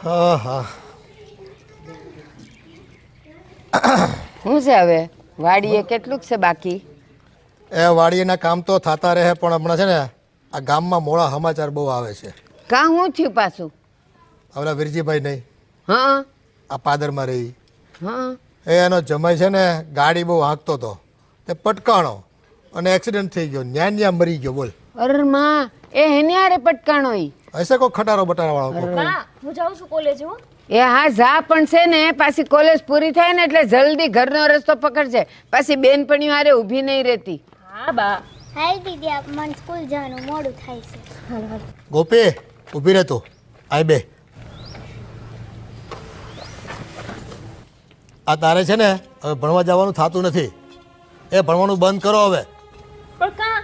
હા હા શું છે હવે વાડીએ કેટલુંક છે બાકી? એ વાડીના કામ તો થતા રહે પણ હમણાં છે ને આ ગામમાં મોડા સમાચાર બહુ આવે છે. કાં હું થયું પાછું? ઓલા વીરજીભાઈ નહીં હા આ પાદરમાં રહી હા એનો જમાઈ છે ને ગાડી બહુ હાંકતો હતો તે પટકાણો અને એક્સિડન્ટ થઈ ગયો ન્યા ન્યા મરી ગયો બોલ. અરે માં એ હેને હારે પટકાણો ઈ? હશે કોઈ ખટારો બટારા વાળો કોક. બા હું જાઉં છું કોલેજ હો. એ હા જા પણ છે ને પાછી કોલેજ પૂરી થાય ને એટલે જલ્દી ઘરનો રસ્તો પકડજે. પાછી બેનપણીઓ હારે ઊભી નહીં રહેતી. હા બા. હાલ દીદી આપ મને સ્કૂલ જવાનું મોડું થાય છે. ગોપી ઊભી રહે તું આય બે. આ તારે છે ને હવે ભણવા જવાનું થતું નથી. એ ભણવાનું બંધ કરો હવે. પણ કા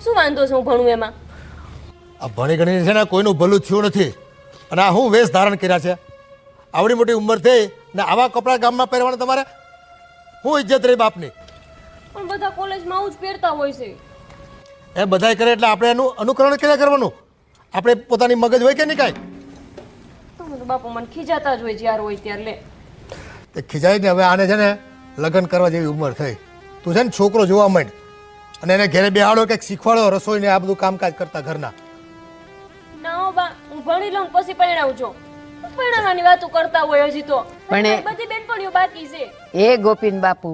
શું વાંધો છે હું ભણું એમાં? આ ભણી ગણીને છે ને કોઈનું ભલું થયું નથી અને આ હું વેશ ધારણ કર્યા છે. આવડી મોટી ઉંમર થઈ ને આવા કપડાં ગામમાં પહેરવાના તમારે હું ઇજ્જત રહી બાપની? પણ બધા કોલેજમાં આવું જ પહેરતા હોય છે. એ બધાય કરે એટલે આપણે એનું અનુકરણ ક્યાં કરવાનું? આપણે પોતાની મગજ હોય કે નહીં કાંઈ? તમે તો બાપુ મને ખીજાતા જ હોય જ્યારે હોય ત્યારે લે. તે ખીજાય ને હવે આને છે ને લગ્ન કરવા જેવી ઉંમર થઈ. તું છે ને છોકરો જોવા માંડ અને એને ઘરે બેહાડો કંઈક શીખવાડો રસોઈને આ બધું કામકાજ કરતા ઘરના. ના હો બા હું ભણી લઉં પછી પરણાવું છું. પરણાવવાની વાતો કરતા હોય હજી તો. પણ એ- બધી બેનપણીઓ બાકી છે. એ ગોપીન બાપુ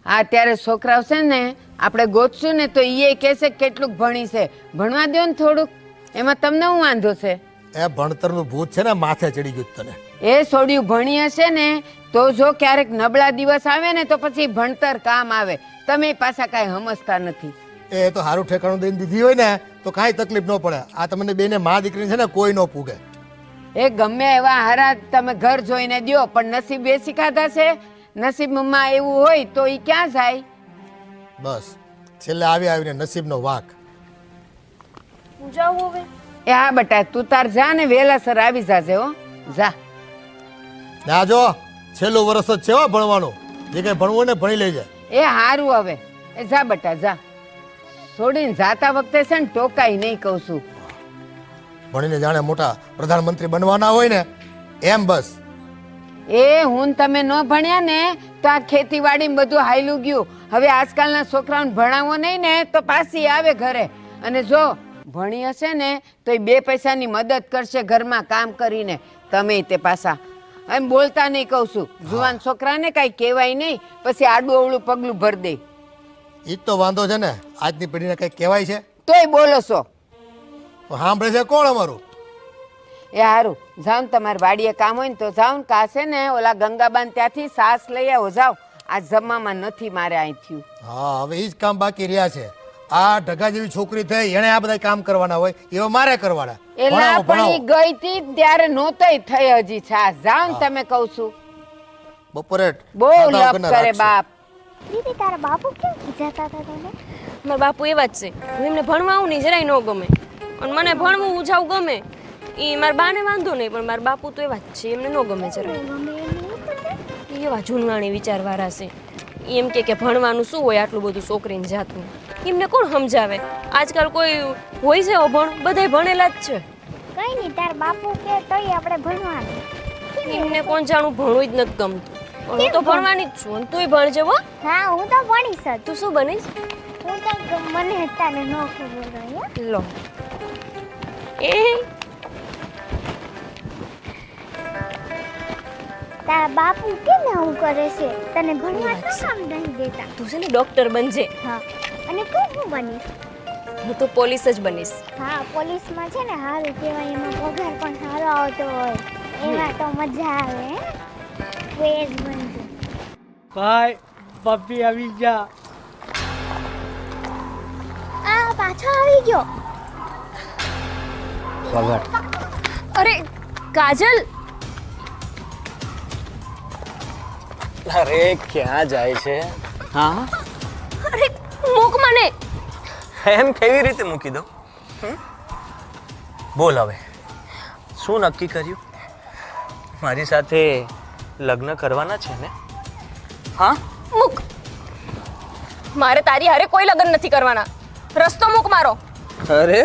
આ અત્યારે છોકરાઓ છે ને આપણે ગોતશું ને તો એ કહેશે કે કેટલુંક ભણી છે. ભણવા દો ને થોડુંક, એમાં તમને શું વાંધો છે? એ ભણતરનું ભૂત છે ને માથે ચડી ગયું છે તને. એ છોડ્યું ભણી હશે ને તો જો ક્યારેક નબળા દિવસ આવે ને તો પછી ભણતર કામ આવે. તમે પાછા કાંઈ સમજતા નથી. એ તો સારું ઠેકાણું દઈને દીધી હોય ને તો કાંઈ તકલીફ ન પડે. આ તમને બેને મા દીકરી છે ને કોઈ ન પૂગે. એ ગમે એવા હારા તમે ઘર જોઈને દ્યો પણ નસીબ બેસી ખાધા છે. નસીબમાં એવું હોય તો એ ક્યાં જાય? બસ છેલ્લે આવી આવીને નસીબનો વાંક. હું જાઉં હવે. એ હા બટા તું તાર જા ને વહેલાસર આવી જાજે હો. જા. ના જો છેલ્લું વર્ષ જ છે હો ભણવાનું. જે કંઈ ભણવું હોય ને ભણી લેજે. એ હારું હવે એ જા બટા જા. છોડીને જાતા વખતે છે ને ટોકાઈ નહીં કહું છું. ભણીને જાણે મોટા પ્રધાનમંત્રી બનવાના હોય ને એમ બસ. એ હું તમે ન ભણ્યા ને તો આ ખેતીવાડી બધું હાયલું ગયું. હવે આજકાલના છોકરાઓને ભણાવો નહીં ને તો પાછી આવે ઘરે. અને જો ભણી હશે ને તો એ બે પૈસાની મદદ કરશે ઘરમાં કામ કરીને. તમે તે પાછા એમ બોલતા નહીં કહું છું. જુવાન છોકરાને કાંઈ કહેવાય નહીં પછી આડું અવળું પગલું ભર દે. એ જ તો વાંધો છે ને આજની પેઢીને કંઈક કહેવાય છે તોય બોલો છો. તો સાંભળે છે કોણ અમારું? એ હારું જાઓ ને તમારે વાડીએ કામ હોય ને તો જાઓ ને કાશે ને ઓલા ગંગાબાન ત્યાંથી સાસ લઈ આવો જાઓ. આ જમવામાં નથી મારે અહીં થયું. હા હવે એ જ કામ બાકી રહ્યા છે. આ ઢગા જેવી છોકરી થઈ એણે આ બધા કામ કરવાના હોય એવા મારે કરવાના. એલા ભણાવો, પણ ઈ ભણાવો. ગઈ તી ત્યારે નહોતોય થઈ હજી છાસ. જાઓ ને તમે કહું છું. બપોરે બહુ ખાધા લપ વગરના કરે રાખશે. બાપ. દીદી તારા બાપુ કેમ ખીજાતા હતા તને? મારા બાપુ એવા જ છે. હું એમને ભણવા આવું નહીં જરાય ન ગમે. અને મને ભણવું હું જાઉં ગમે. એ મારા બાને વાંધો નહીં પણ મારા બાપુ તો એવા જ છે. એમને ન ગમે જરાય. ગમે એમ નહીં પણ એ એવા જૂનવાણી વિચારવાળા છે. ઈ એમ કે ભણવાનું શું હોય આટલું બધું છોકરીને જાતનું. એમને કોણ સમજાવે? આજકાલ કોઈ હોય છે અભણ? બધાય ભણેલા જ છે. કઈ નહીં તારા બાપુ કે તોય આપણે ભણવાનું. એમને કોણ જાણું ભણવું જ નથી ગમતું. પણ હું તો ભણવાની જ છું અને તુંય ભણજે હો. હા હું તો ભણીશ જ. તું શું બનીશ? હું તો મને અત્યારે ન ખબર હોય. લો એ તારા બાપુ કેમ આવું કરે છે? તને ભણવા કેમ નહીં દેતા? તું છે ને ડોક્ટર બનજે. હા અને તું શું બનીશ? હું તો પોલીસ જ બનીશ. હા પોલીસમાં છે ને સારું કહેવાય, એમાં પગાર પણ સારો આવતો હોય, એમાં તો મજા આવે. તું એ જ બનજો. ભાઈ પપ્પી આવી જા. આ પાછો આવી ગયો. અરે કાજલ, અરે ક્યાં જાય છે? હા અરે મૂક મને. એમ કેવી રીતે મૂકી દઉં? બોલ હવે શું નક્કી કર્યું? મારી સાથે લગ્ન કરવાના છે ને? હા મૂક. મારે તારી હારે કોઈ લગ્ન નથી કરવાના. રસ્તો મૂક મારો. અરે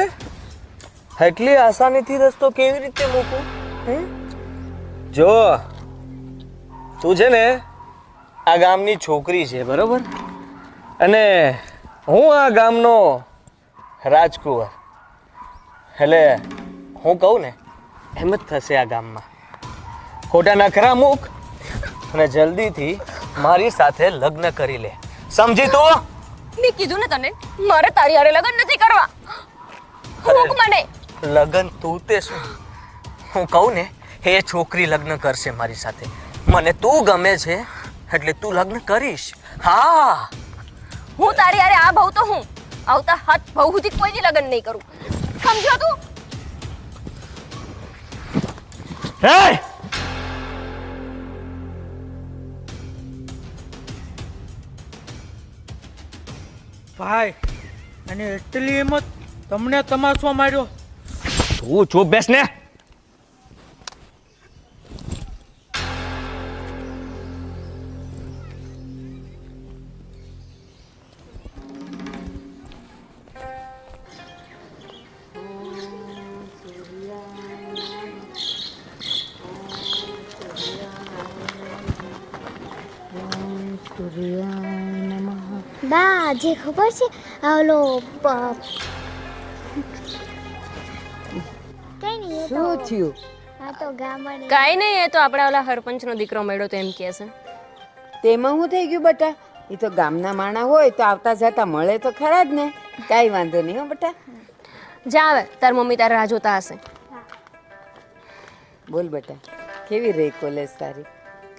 એટલી આસાનીથી રસ્તો કેવી રીતે મૂકું? જો તું છે ને આ ગામની છોકરી છે બરોબર, અને હું આ ગામનો રાજકુંવર, એટલે હું કહું ને એમ જ થશે આ ગામમાં. ખોટા નખરા મૂક અને જલ્દીથી મારી સાથે લગ્ન કરી લે, સમજી તું? મેં કીધું ને તને મારે તારી હારે લગ્ન નથી કરવા. મૂક મને. લગ્ન તું તે શું, હું કહું ને એ છોકરી લગ્ન કરશે મારી સાથે. મને તું ગમે છે એટલે તું લગ્ન કરીશ. હા, હું તારી હારે આ ભાવ તો હું આવતા હાથ ભાવ સુધી કોઈની લગ્ન નહીં કરું, સમજો તું? હે ભાઈ, અને એટલી હિંમત તમને તમાશો માર્યો? તું ચૂપ બેસ ને. બા જે ખબર છે આ ઓલો કઈ નહીં, એ તો શું થયું? આ તો ગામડે કાંઈ નહીં, એ તો આપણા ઓલા સરપંચનો દીકરો મળ્યો તો એમ કહે છે. તેમાં શું થઈ ગયું બેટા? એ તો ગામના માણા હોય તો આવતા જતા મળે તો ખરા જ ને. કાંઈ વાંધો નહીં હો બેટા. જા આવે, તાર મમ્મી તારે રાહ જોતા હશે. બોલ બેટા, કેવી રહી કોલેજ તારી?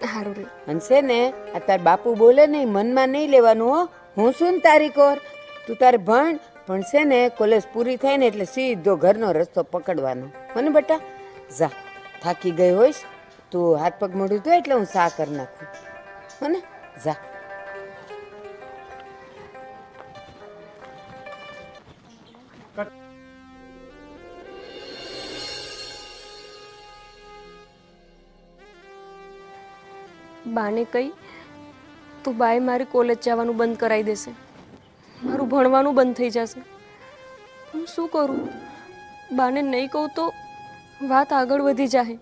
સારું રે. અને છે ને આ તાર બાપુ બોલે ને મનમાં નહીં લેવાનું હો. હું શું ને તારી કોર, તું તારે ભણ, પણ છે ને કોલેજ પૂરી થાય ને એટલે સીધો ઘરનો રસ્તો પકડવાનો. મને બેટા જા, થાકી ગઈ હોઈશ, તું હાથ પગ મોઢું ધોય એટલે હું સા કરી નાખું. હો ને, જા. બાને કહી તું બાએ મારી કોલેજ જવાનું બંધ કરાવી દેશે, મારું ભણવાનું બંધ થઈ જશે. હું શું કરું? બાને નહીં કહું તો વાત આગળ વધી જાય.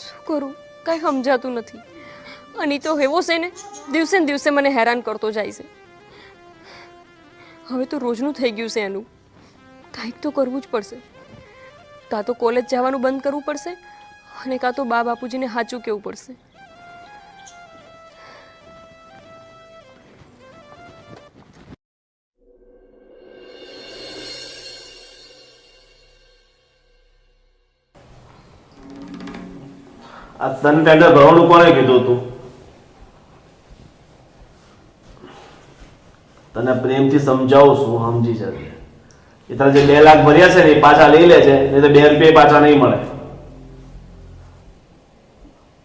શું કરું કાંઈ સમજાતું નથી. અને તો એવો છે ને દિવસે ને દિવસે મને હેરાન કરતો જાય છે. હવે તો રોજનું થઈ ગયું છે એનું. કાંઈક તો કરવું જ પડશે. કાં તો કોલેજ જવાનું બંધ કરવું પડશે અને કાં તો બા બાપુજીને સાચું કહેવું પડશે. આ તને ટેન્ડર ભરવાનું કોણે કીધું તું? તને પ્રેમથી સમજાવું છું, સમજી જજે. એ તારે જે 2 લાખ ભર્યા છે ને એ પાછા લઈ લે છે, નહીં તો 2 રૂપિયા પાછા નહીં મળે.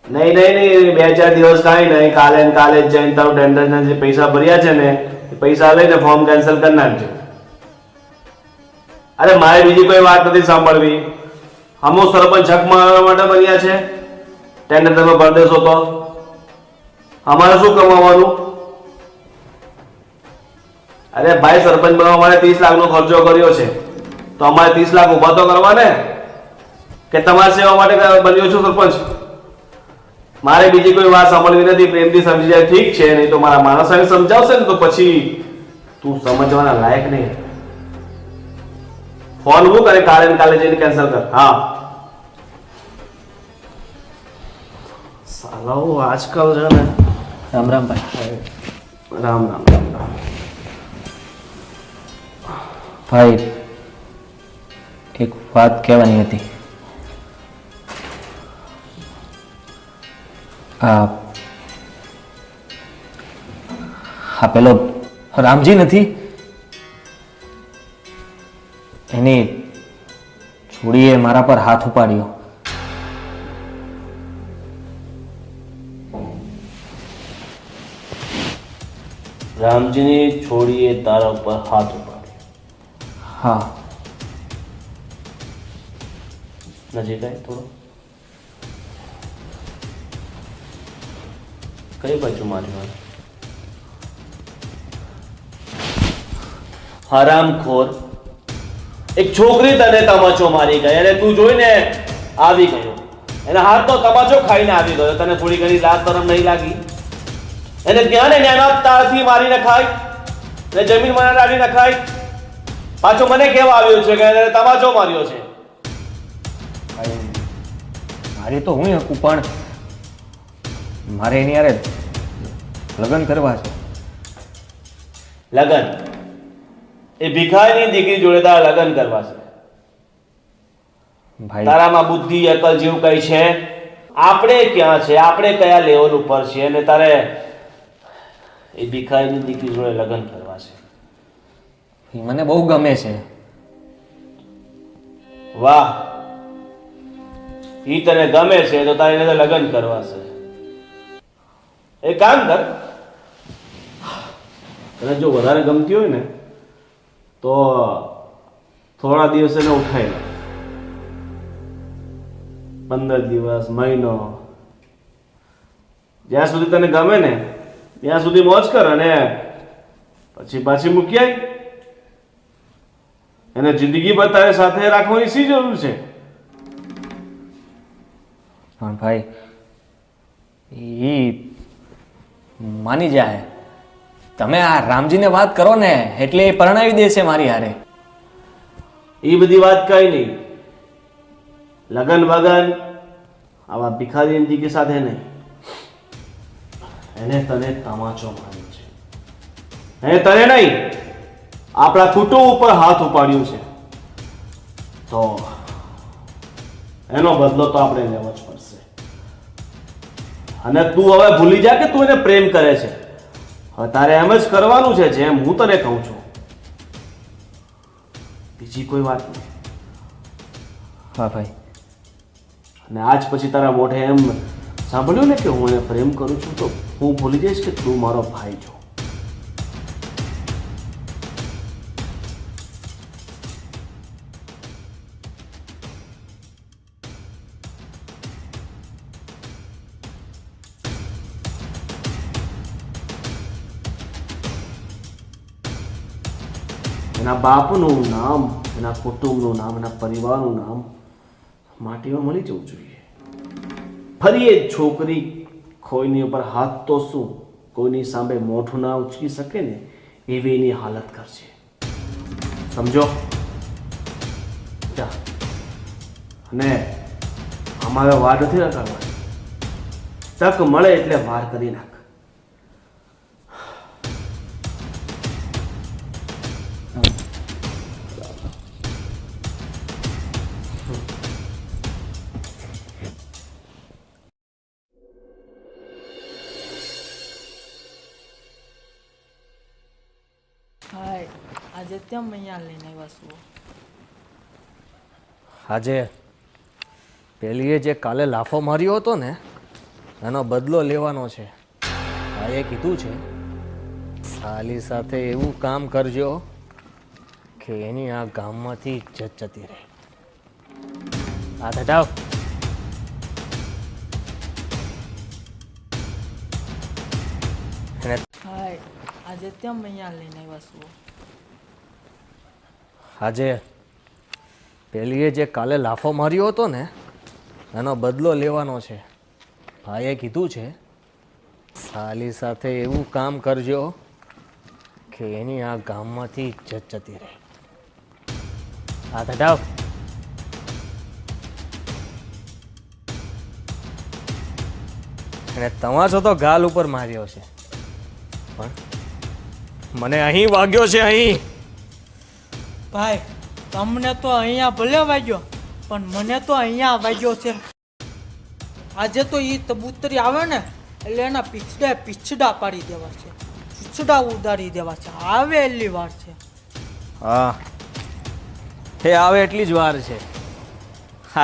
નહીં નહીં નહીં, 2-4 દિવસ કાંઈ નહીં, કાલે ને કાલે જ જઈને તારું ટેન્ડરના જે પૈસા ભર્યા છે ને એ પૈસા લઈને ફોર્મ કેન્સલ કરી નાખજે. અરે મારે બીજી કોઈ વાત નથી સાંભળવી. હમો સરપંચ હક મારવા માટે બન્યા છે. ટેન્ડર તમે ભરી દેશો તો અમારે શું કમાવાનું? અરે ભાઈ, સરપંચ બનવા માટે 30 લાખનો ખર્ચો કર્યો છે, તો અમારે 30 લાખ ઉભા તો કરવા ને, કે તમારી સેવા માટે બન્યો છું સરપંચ? મારે બીજી કોઈ વાત સાંભળવી નથી, પ્રેમથી સમજી જાય ઠીક છે, નહીં તો મારા માણસોને સમજાવશે ને તો પછી તું સમજવાના લાયક નહીં. ફોન મૂક અને કાલે ને કાલે જઈને કેન્સલ કર. હા, સાલાઓ આજકાલ છે ને. રામ રામ ભાઈ. રામ રામ રામ રામ. ભાઈ, એક વાત કહેવાની હતી. હા, પેલો રામજી નથી, એની છોડીએ મારા પર હાથ ઉપાડ્યો. રામજીની છોડીએ તારા ઉપર હાથ ઉપાડ્યો? હા. નજીક આય થોડો. કઈ બાજુ માર્યો? હરામખોર, એક છોકરી તને તમાચો મારી ગઈ અને તું જોઈને આવી ગયો. એના હાથનો તમાચો ખાઈને આવી ગયો. તને થોડી ઘણી લાજ શરમ નહીં લાગી? એને ત્યાં ને ત્યાંના તાળથી મારી નખાય ને જમીનમાં દાડી નખાય. પાછો મને કહેવા આવ્યો છે કે એને તમાચો માર્યો છે. મારી તો હું હકું, પણ મારે એની યારે લગ્ન કરવા છે. લગન? એ ભિખારીની દીકરી જોડે તારા લગન કરવા છે? ભાઈ તારામાં બુદ્ધિ અકલ જેવું કઈ છે? આપણે ક્યાં છે? આપણે કયા લેવલ ઉપર છીએ અને તારે એ ભિખારીની દીકરી જોડે લગ્ન કરવા છે? એ મને બહુ ગમે છે. વાહ, ઈ તને ગમે છે તો તારે એને લગ્ન કરવા છે. એક કામ કર, તને જો વધારે ગમતી હોય ને તો થોડા દિવસ એને ઉઠાઈ લે. 15 દિવસ, મહિનો, જ્યાં સુધી તને ગમે ને ત્યાં સુધી મોજ કર અને પછી પાછી મૂકી આવી. એને જિંદગી ભર તારે સાથે રાખવાની શી જરૂર છે? પણ ભાઈ એ માની જાય. તમે આ રામજીને વાત કરો ને એટલે એ પરણાવી દેશે મારી હારે. એ બધી વાત કઈ નહીં. લગન વગન આવા ભિખારીની દીકરી સાથે નહીં. એને તને તમાચો માર્યો છે. એને તને નહીં, આપણા કુટુંબ ઉપર હાથ ઉપાડ્યું છે. તો એનો બદલો તો આપણે લેવો જ પડશે. અને તું હવે ભૂલી જા કે તું એને પ્રેમ કરે છે. હવે તારે એમ જ કરવાનું છે જેમ હું તને કહું છું, બીજી કોઈ વાત નહીં. હા ભાઈ. અને આજ પછી તારા મોઢે એમ સાંભળ્યું ને કે હું એને પ્રેમ કરું છું તો હું ભૂલી જઈશ કે તું મારો ભાઈ છો. એના બાપનું નામ, એના કુટુંબનું નામ, એના પરિવારનું નામ માટીમાં મળી જવું જોઈએ. ફરી એ છોકરી કોઈની ઉપર હાથ તો શું, કોઈની સામે મોઢું ના ઉચકી શકે ને એવી એની હાલત કરશે. સમજો? જા. અને અમારે વાર નથી રખાડવાની. તક મળે એટલે વાર કરી નાખ. હાય, આજે તેમ અહીંયા લઈને આવ્યા છો? આજે પેલીએ જે કાલે લાફો માર્યો હતો ને એનો બદલો લેવાનો છે. ભાઈએ કીધું છે સાલી સાથે એવું કામ કરજો કે એની આ ગામમાંથી ઇજ્જત જતી રહે. હાથ હટાવ. હાય, આજે તેમ અહીંયા લઈને આવ્યા છો? આજે પેલીએ જે કાલે લાફો માર્યો હતો ને એનો બદલો લેવાનો છે. ભાઈએ કીધું છે સાલી સાથે એવું કામ કરજો કે એની આ ગામમાંથી ઇજ્જત જતી રહે. હાથ હટાવ. અને તમાચો તો ગાલ ઉપર માર્યો છે પણ મને અહીં વાગ્યો છે. અહીં ભાઈ, તમને તો અહીંયા ભલે વાગ્યો પણ મને તો અહીંયા વાગ્યો છે. આજે તો એ કબૂતરી આવે ને એટલે એના પીછડા પાડી દેવા છે, પીછડા ઉડાડી દેવા છે. આવે એટલી વાર છે. હા, એ આવે એટલી જ વાર છે.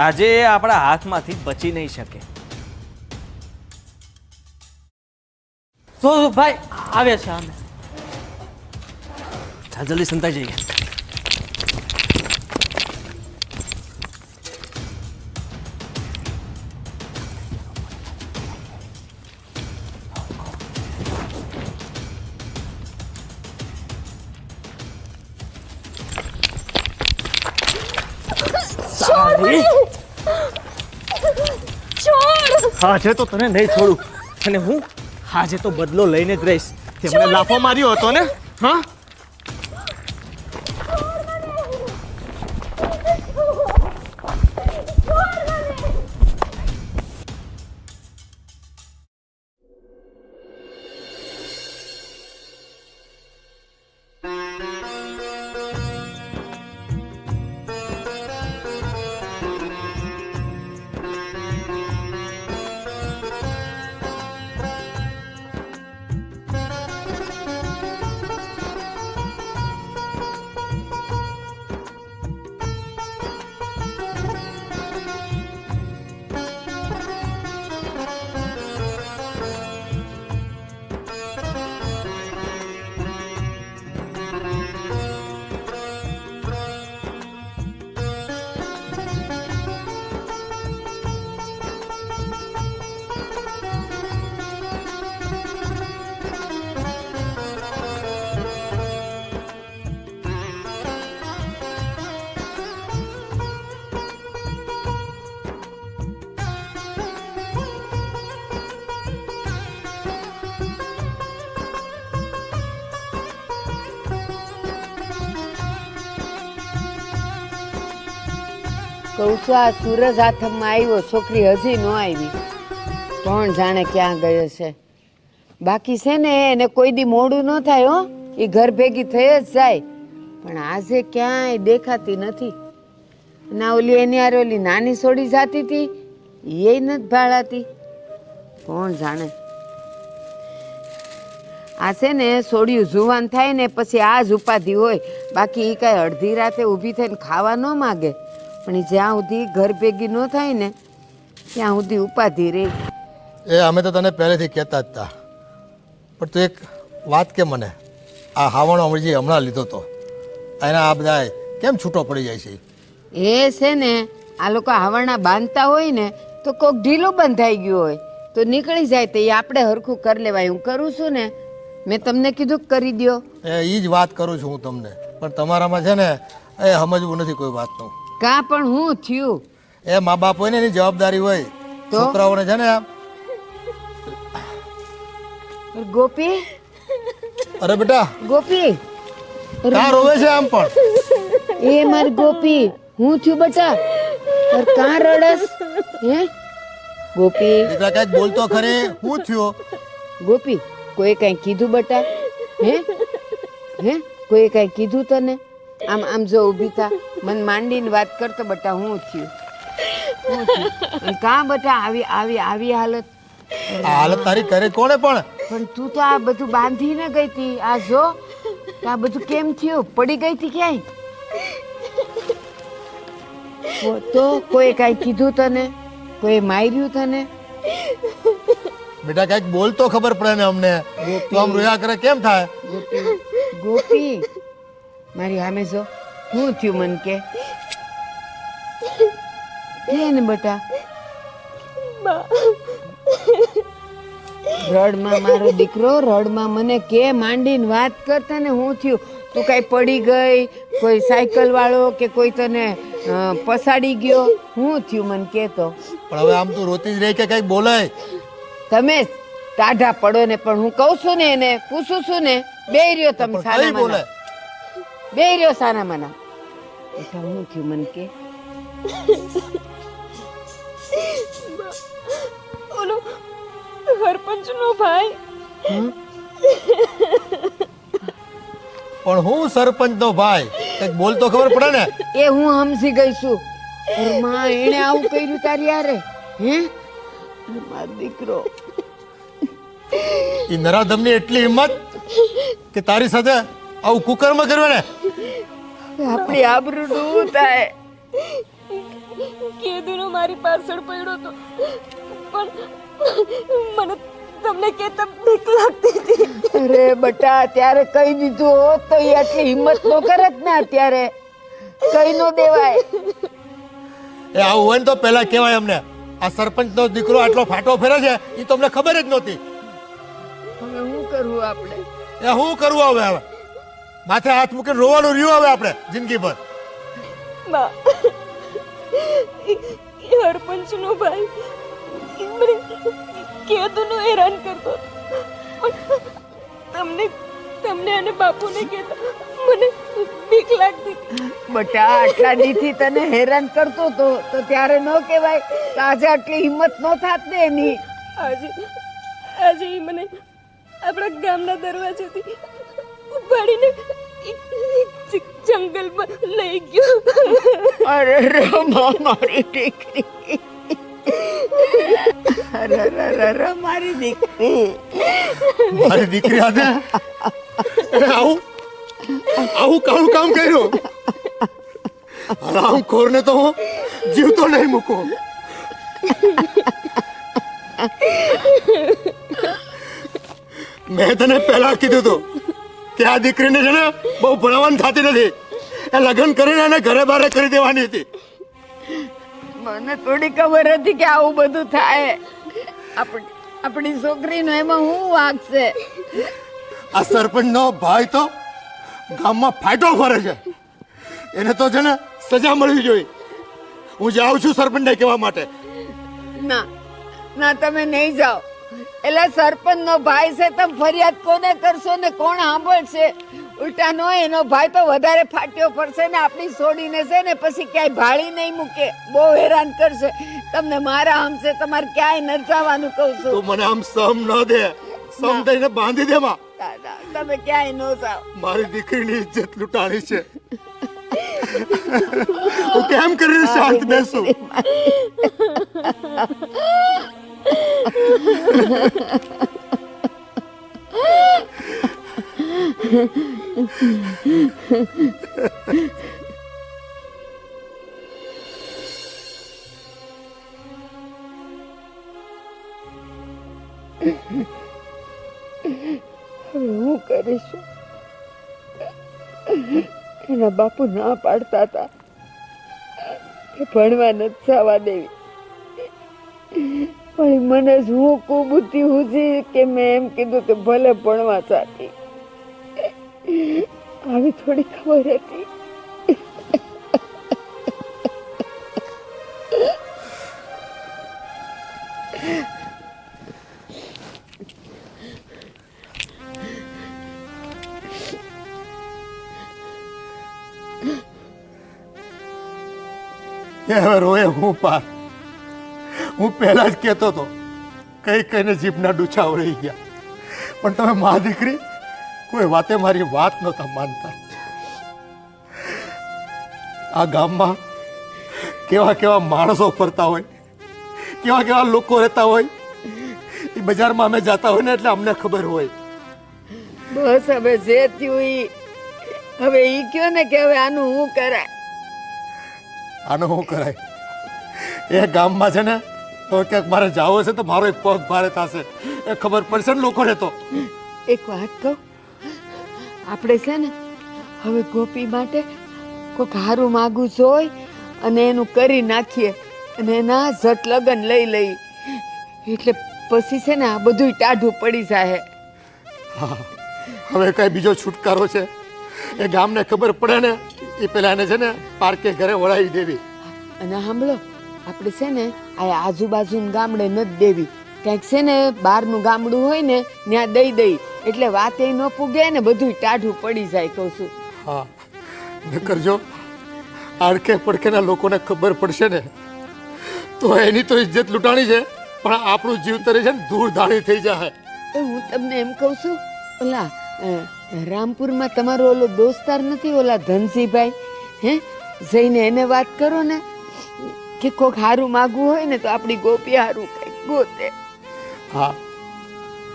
આજે એ આપણા હાથમાંથી બચી નહીં શકે. જો ભાઈ આવે છે. અમે ચાલ જલ્દી સંતાઈ જઈએ. આજે તો તને નહીં છોડું અને હું આજે તો બદલો લઈને જ રહીશ તે મને લાફો માર્યો હતો ને હા કહું છું આ સૂરજ હાથમાં આવ્યો, છોકરી હજી ન આવી, કોણ જાણે ક્યાં ગયો છે. બાકી છે ને એને કોઈ દી મોડું ન થાય હો, એ ઘર ભેગી થઈ જ જાય, પણ આજે ક્યાંય દેખાતી નથી. ના ઓલી એની હારે ઓલી નાની છોડી જાતી હતી એ નથી ભાળાતી, કોણ જાણે. આ છે ને સોડિયું જુવાન થાય ને પછી આ જ ઉપાધિ હોય, બાકી એ કાંઈ અડધી રાતે ઊભી થઈને ખાવા ન માગે, પણ જ્યાં સુધી ઘર ભેગી ન થાય ને ત્યાં સુધી ઉપાધિ રહે. એ અમે તો તને પહેલેથી કહેતા જ હતા, પણ તું એક વાત કે મને, આ હાવણો અમરજી હમણાં લીધો તો એના આ બધા કેમ છૂટો પડી જાય છે? એ છે ને આ લોકો હાવરણા બાંધતા હોય ને તો કોક ઢીલું બંધાઈ ગયું હોય તો નીકળી જાય, તો એ આપણે હરખું કરી લેવાય. હું કરું છું ને, મેં તમને કીધું કરી દો. એ જ વાત કરું છું હું તમને, પણ તમારામાં છે ને એ સમજવું નથી કોઈ વાતનું. કાં પણ હું થયું? એ મા બાપ હોય ને એની જવાબદારી હોય, છોકરાઓને છે ને. ગોપી, અરે બેટા ગોપી, કાં રોવે છે આમ? પણ એ મારી ગોપી, હું થયું બેટા? કાં રડસ? હે ગોપી, દીકરા કઈક બોલતો ખરી, હું થયો? ગોપી, કોઈ કઈ કીધું બેટા? હે હે કોઈ કઈ કીધું તને? આમ આમ જો ઊભી થા, મને માંડીને વાત કરતો બેટા, હું થયું? હું થયું? કાં બેટા આવી આવી આવી હાલત? આ હાલત તારી કરે કોણે? પણ તું તો આ બધું બાંધીને ગઈ હતી, આ જો આ બધું કેમ થયું? પડી ગઈ હતી ક્યાંય? તો કોઈ કઈ કીધું તને? કોઈ માર્યું તને? બેટા કઈક બોલ તો ખબર પડે ને અમને. તું આમ રોયા કરે કેમ થાય? ગોપી, મારી સામે જો, શું થયું મન કે ને બેટા? રડમાં મારો દીકરો, રડમાં મને કે માંડીને વાત કરતા ને હું થયું? તું કઈ પડી ગઈ? કોઈ સાયકલ વાળો કે કોઈ તને પસાડી ગયો? હું થયું મન કે તો? પણ હવે આમ તું રોતી જ રહી કે કઈક બોલાય? તમે ટાઢા પડો ને, પણ હું કહું છું ને એને પૂછું છું ને, બે રહ્યો તમે સાના બોલે માના, બે રહ્યો સાના માના. એટલે હું થયું મન કે? ઓલો સરપંચનો ભાઈ. પણ હું સરપંચ નો ભાઈ, કઈક બોલ તો ખબર પડે ને. એ હું સમજી ગઈ છું. માં એને આવું કર્યું તારી યારે? હે મારો દીકરો, એ નરાધમની એટલી હિંમત કે તારી સાથે આવું કુકર્મ કર્યું ને? આપણી આબરૂ નું થાય. કેદુનો મારી પાછળ પડ્યો તો, પણ મને તમને કેતા બીક લાગતી હતી. અરે બટા, ત્યારે કહી દીધું હોત તો એ આટલી હિંમત નો કરત ને. અત્યારે કઈ નો દેવાય. એ આવું હોય ને તો પહેલા કહેવાય અમને. આ સરપંચ નો દીકરો આટલો ફાટો ફેરે છે એ તો અમને ખબર જ નહોતી. હવે શું કરવું આપણે? એ શું કરવું હવે? હવે માથે હાથ મૂકીને રોવાનું રહ્યું હવે આપણે જિંદગી ભર. બા, સરપંચનો ભાઈ મને કહેતું નો હેરાન કરતો હતો. પણ તમને તમને અને બાપુને કહેતા મને બીક લાગતી. બટા આટલા દીથી તને હેરાન કરતો તો ત્યારે ન કહેવાય તો આજે આટલી હિંમત ન થાત ને એની. આજે આજે ઈ મને આપણા ગામના દરવાજેથી ઉપાડીને જંગલમાં લઈ ગયો. અરે રમા મારી દીકરી, અરે અરે મારી દીકરી, મારી દીકરી આને એને આવું આવું કાળું કામ કર્યું. હરામ ખોરને તો હું જીવતો નહીં મૂકું. મેં તને પહેલા કીધું હતું કે આ દીકરીને છે ને બહુ ભણાવવાની થતી નથી, એ લગ્ન કરીને એને ઘરે બહાર કરી દેવાની હતી. મને થોડી ખબર હતી કે આવું બધું થાય. આપણી છોકરીનો એમાં હું વાગશે? આ સરપંચનો ભાઈ તો ગામમાં ફાટો ફરે છે, એને તો છે ને સજા મળવી જોઈએ. હું જાઉં છું સરપંચને કહેવા માટે. ના ના, તમે નહીં જાઓ. એટલે સરપંચ નો ભાઈ છે, તમે ફરિયાદ કોને કરશો ને કોણ સાંભળશે? ઉલટા નો એનો ભાઈ તો વધારે ફાટ્યો પડશે ને આપણી છોડીને છે ને પછી ક્યાંય ભાળી નહીં મૂકે, બહુ હેરાન કરશે. તમને મારા હમશે તમારે ક્યાંય ન જવાનું કહું છું. તું મને આમ સમ ન દે, સમ દઈને બાંધી દે માં. દાદા તમે ક્યાંય ન જાઓ. મારી દીકરીની ઇજ્જત લૂંટાણી છે, હું કેમ કરીને શાંત બેસું? હું કરીશું? એના બાપુ ના પાડતા હતા કે ભણવા નથી જવા દેવી, પણ મને શું કુબુદ્ધિ હુજી કે મેં એમ કીધું કે ભલે ભણવા જાતી. આવી થોડી ખબર હતી. હવે રોએ હું પાર. હું પહેલા જ કહેતો હતો, કઈ કઈને જીભના ડૂચા રહી ગયા, પણ તમે મા દીકરી કોઈ વાતે મારી વાત નહોતા માનતા. આ ગામમાં કેવા કેવા માણસો ફરતા હોય, કેવા કેવા લોકો રહેતા હોય, એ બજારમાં અમે જતા હોય ને એટલે અમને ખબર હોય. બસ હવે જે થયું ઈ, હવે ઈ કયો ને કે હવે આનું હું કરાય. આનું શું કરાય? એ ગામમાં છે ને તો ક્યાંક મારે જાવું હશે તો મારો એક પગ ભારે થશે, એ ખબર પડશે ને લોકોને. તો એક વાત કહું, આપણે છે ને હવે ગોપી માટે કોઈક હારું માગું જોઈ અને એનું કરી નાખીએ અને એના ઝટ લગન લઈ લઈ, એટલે પછી છે ને આ બધું ટાઢું પડી જાય. હા, હવે કઈ બીજો છુટકારો છે? એ ગામને ખબર પડે ને એ પેલા એને છે ને પાર્કે ઘરે વળાવી દેવી. અને સાંભળો, આપણે છે ને આ આજુબાજુના ગામડે નથી દેવી, ક્યાંક છે ને બહારનું ગામડું હોય ને ત્યાં દઈ દઈ, એટલે વાત એ ન પૂગે ને બધું ટાઢું પડી જાય કહું છું. હા, નકર જો આડકે પડકેના લોકોને ખબર પડશે ને તો એની તો ઇજ્જત લૂંટાણી છે, પણ આપણું જીવતર છે ને ધૂળ ધાણી થઈ જાય. તો હું તમને એમ કહું છું, ઓલા રામપુરમાં તમારો ઓલો દોસ્તાર નથી, ઓલા ધનસીભાઈ, હે જઈને એને વાત કરો ને કે કોક હારું માગવું હોય ને તો આપણી ગોપી હારું કઈક ગોતે. હા,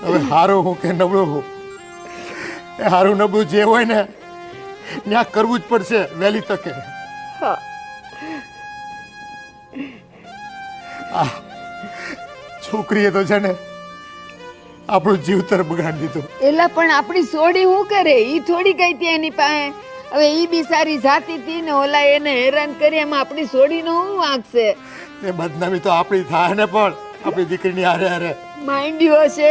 હવે હારું હું કે નબળું હું, એ હારું નબળું જે હોય ને ત્યાં કરવું જ પડશે વહેલી તકે. હા, છોકરીએ તો છે ને આપણું જીવતર બગાડી દીધું. એલા પણ આપણી સોડી શું કરે? ઈ થોડી ગઈ હતી એની પાસે. હવે ઈ બી સારી જાતી હતી ને ઓલા એને હેરાન કરી, એમાં આપણી સોડીનો શું વાગશે? એ બદનામી તો આપણી થાય ને, પણ આપણી દીકરીની હારે હારે માંડ્યો છે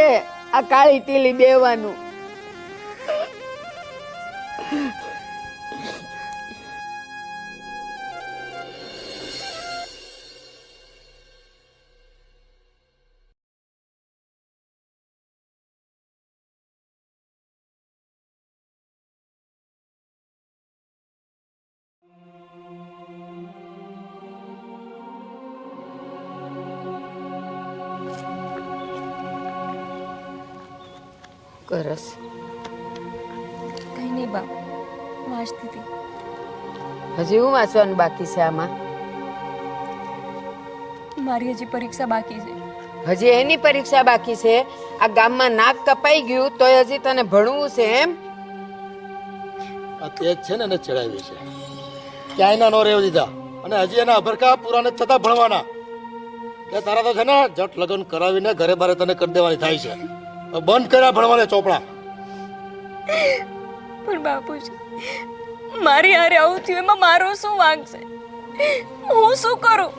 આ કાળી ટીલી બેવાનું. કરસ? કંઈ નહીં બા, વાંચતી હતી. હજી હું વાંચવાનું બાકી છે આમાં? મારી હજી પરીક્ષા બાકી છે. હજી એની પરીક્ષા બાકી છે? આ ગામમાં નાક કપાઈ ગયું તોય હજી તને ભણવું છે એમ? આ તેજ છે ને એને ચડાવી છે, ક્યાંય ના નો રહેવા દીધા, અને હજી એના અભરકા પૂરા નથી થતા ભણવાના. એ તારા તો છે ને જટ લગ્ન કરાવીને ઘરે બારે તને કરી દેવાની થાય છે. હવે બંધ કર્યા ભણવાને ચોપડા. પણ બાપુજી, મારી હારે આવું થયું એમાં મારો શું વાંક છે? હું શું કરું?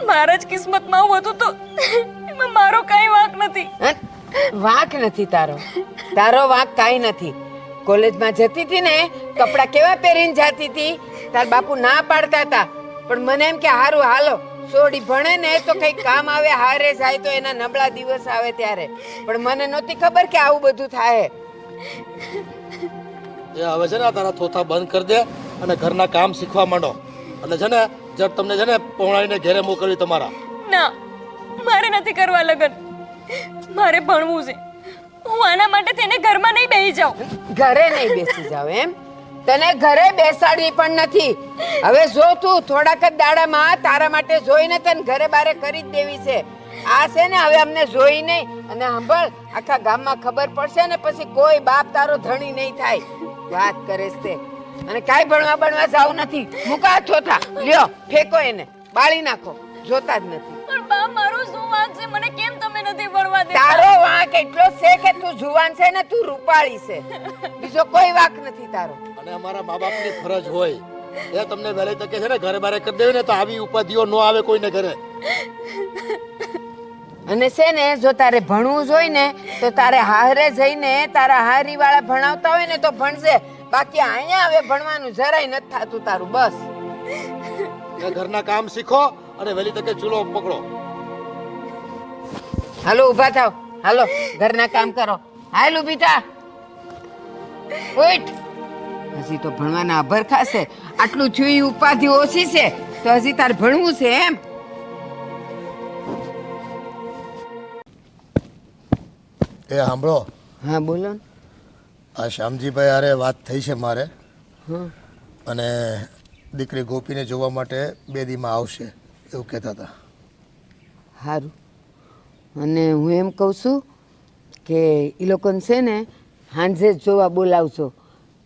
મારા જ કિસ્મતમાં આવું હતું તો એમાં મારો કાંઈ વાંક નથી. હં? વાંક નથી તારો? તારો વાંક કાંઈ નથી. કોલેજમાં જતી હતી ને, કપડાં કેવા પહેરીને જતી હતી? તાર બાપુ ના પાડતા હતા, પણ મને એમ કે હારું હાલો સોડી ભણે ને તો કઈ કામ આવે, હારે જાય તો એના નબળા દિવસ આવે ત્યારે. પણ મને નહોતી ખબર કે આવું બધું થાય. એ હવે છે ને તારા થોથા બંધ કરી દે અને ઘરના કામ શીખવા માંડો. એટલે છે ને જટ તમને છે ને પહોંચાડીને ઘરે મોકલવી તમારા. ના, મારે નથી કરવા લગન. મારે ભણવું છે. હું આના માટે તેને ઘરમાં નહીં બેસી જાઉં. ઘરે નહીં બેસી જાવ એમ? તને ઘરે બેસાડી પણ નથી. હવે જો તું થોડાક જ દાડામાં તારા માટે જોઈને તને ઘરે બારે કરી જ દેવી છે. આ છે ને હવે અમને જોઈ નહીં, અને સાંભળ, આખા ગામમાં ખબર પડશે ને પછી કોઈ બાપ તારો ધણી નહીં થાય. વાત કરે છે અને કાંઈ ભણવા જાવ નથી. મૂકા થોથા, લ્યો ફેંકો એને, બાળી નાખો, જોતા જ નથી. પણ બા, મારો શું વાંક છે? મને કેમ તમે નથી ભણવા દેતા? તારો વાંક એટલો છે કે તું જુવાન છે ને તું રૂપાળી છે, બીજો કોઈ વાંક નથી તારો. અને અમારા મા બાપની ફરજ હોય એ તમને વહેલી તકે છે ને ઘરે બારે કરી દેવી ને તો આવી ઉપાધિઓ ન આવે કોઈને ઘરે. અને છે ને જો તારે ભણવું જોઈએ ને તો તારે હારે જઈને તારા હારી વાળા ભણાવતા હોય ને તો ભણશે. બાકી અહીંયા હવે ભણવાનું જરાય નથી થતું તારું. બસ એ ઘરના કામ શીખો અને વહેલી તકે ચૂલો પકડો. હાલો ઊભા થાવ, હાલો ઘરના કામ કરો. હાલ ઊભી થા, ઉઠ. હજી તો ભણવાના આભર ખાશે. આટલું થયું ઈ ઉપાધિ ઓછી છે તો હજી તારે ભણવું છે એમ? એ સાંભળો, હા બોલો ને. આ શ્યામજીભાઈ હારે વાત થઈ છે મારે, હા, અને દીકરી ગોપીને જોવા માટે 2 દીમાં આવશે એવું કહેતા હતા. સારું. અને હું એમ કહું છું કે એ લોકોને છે ને સાંજે જ જોવા બોલાવજો.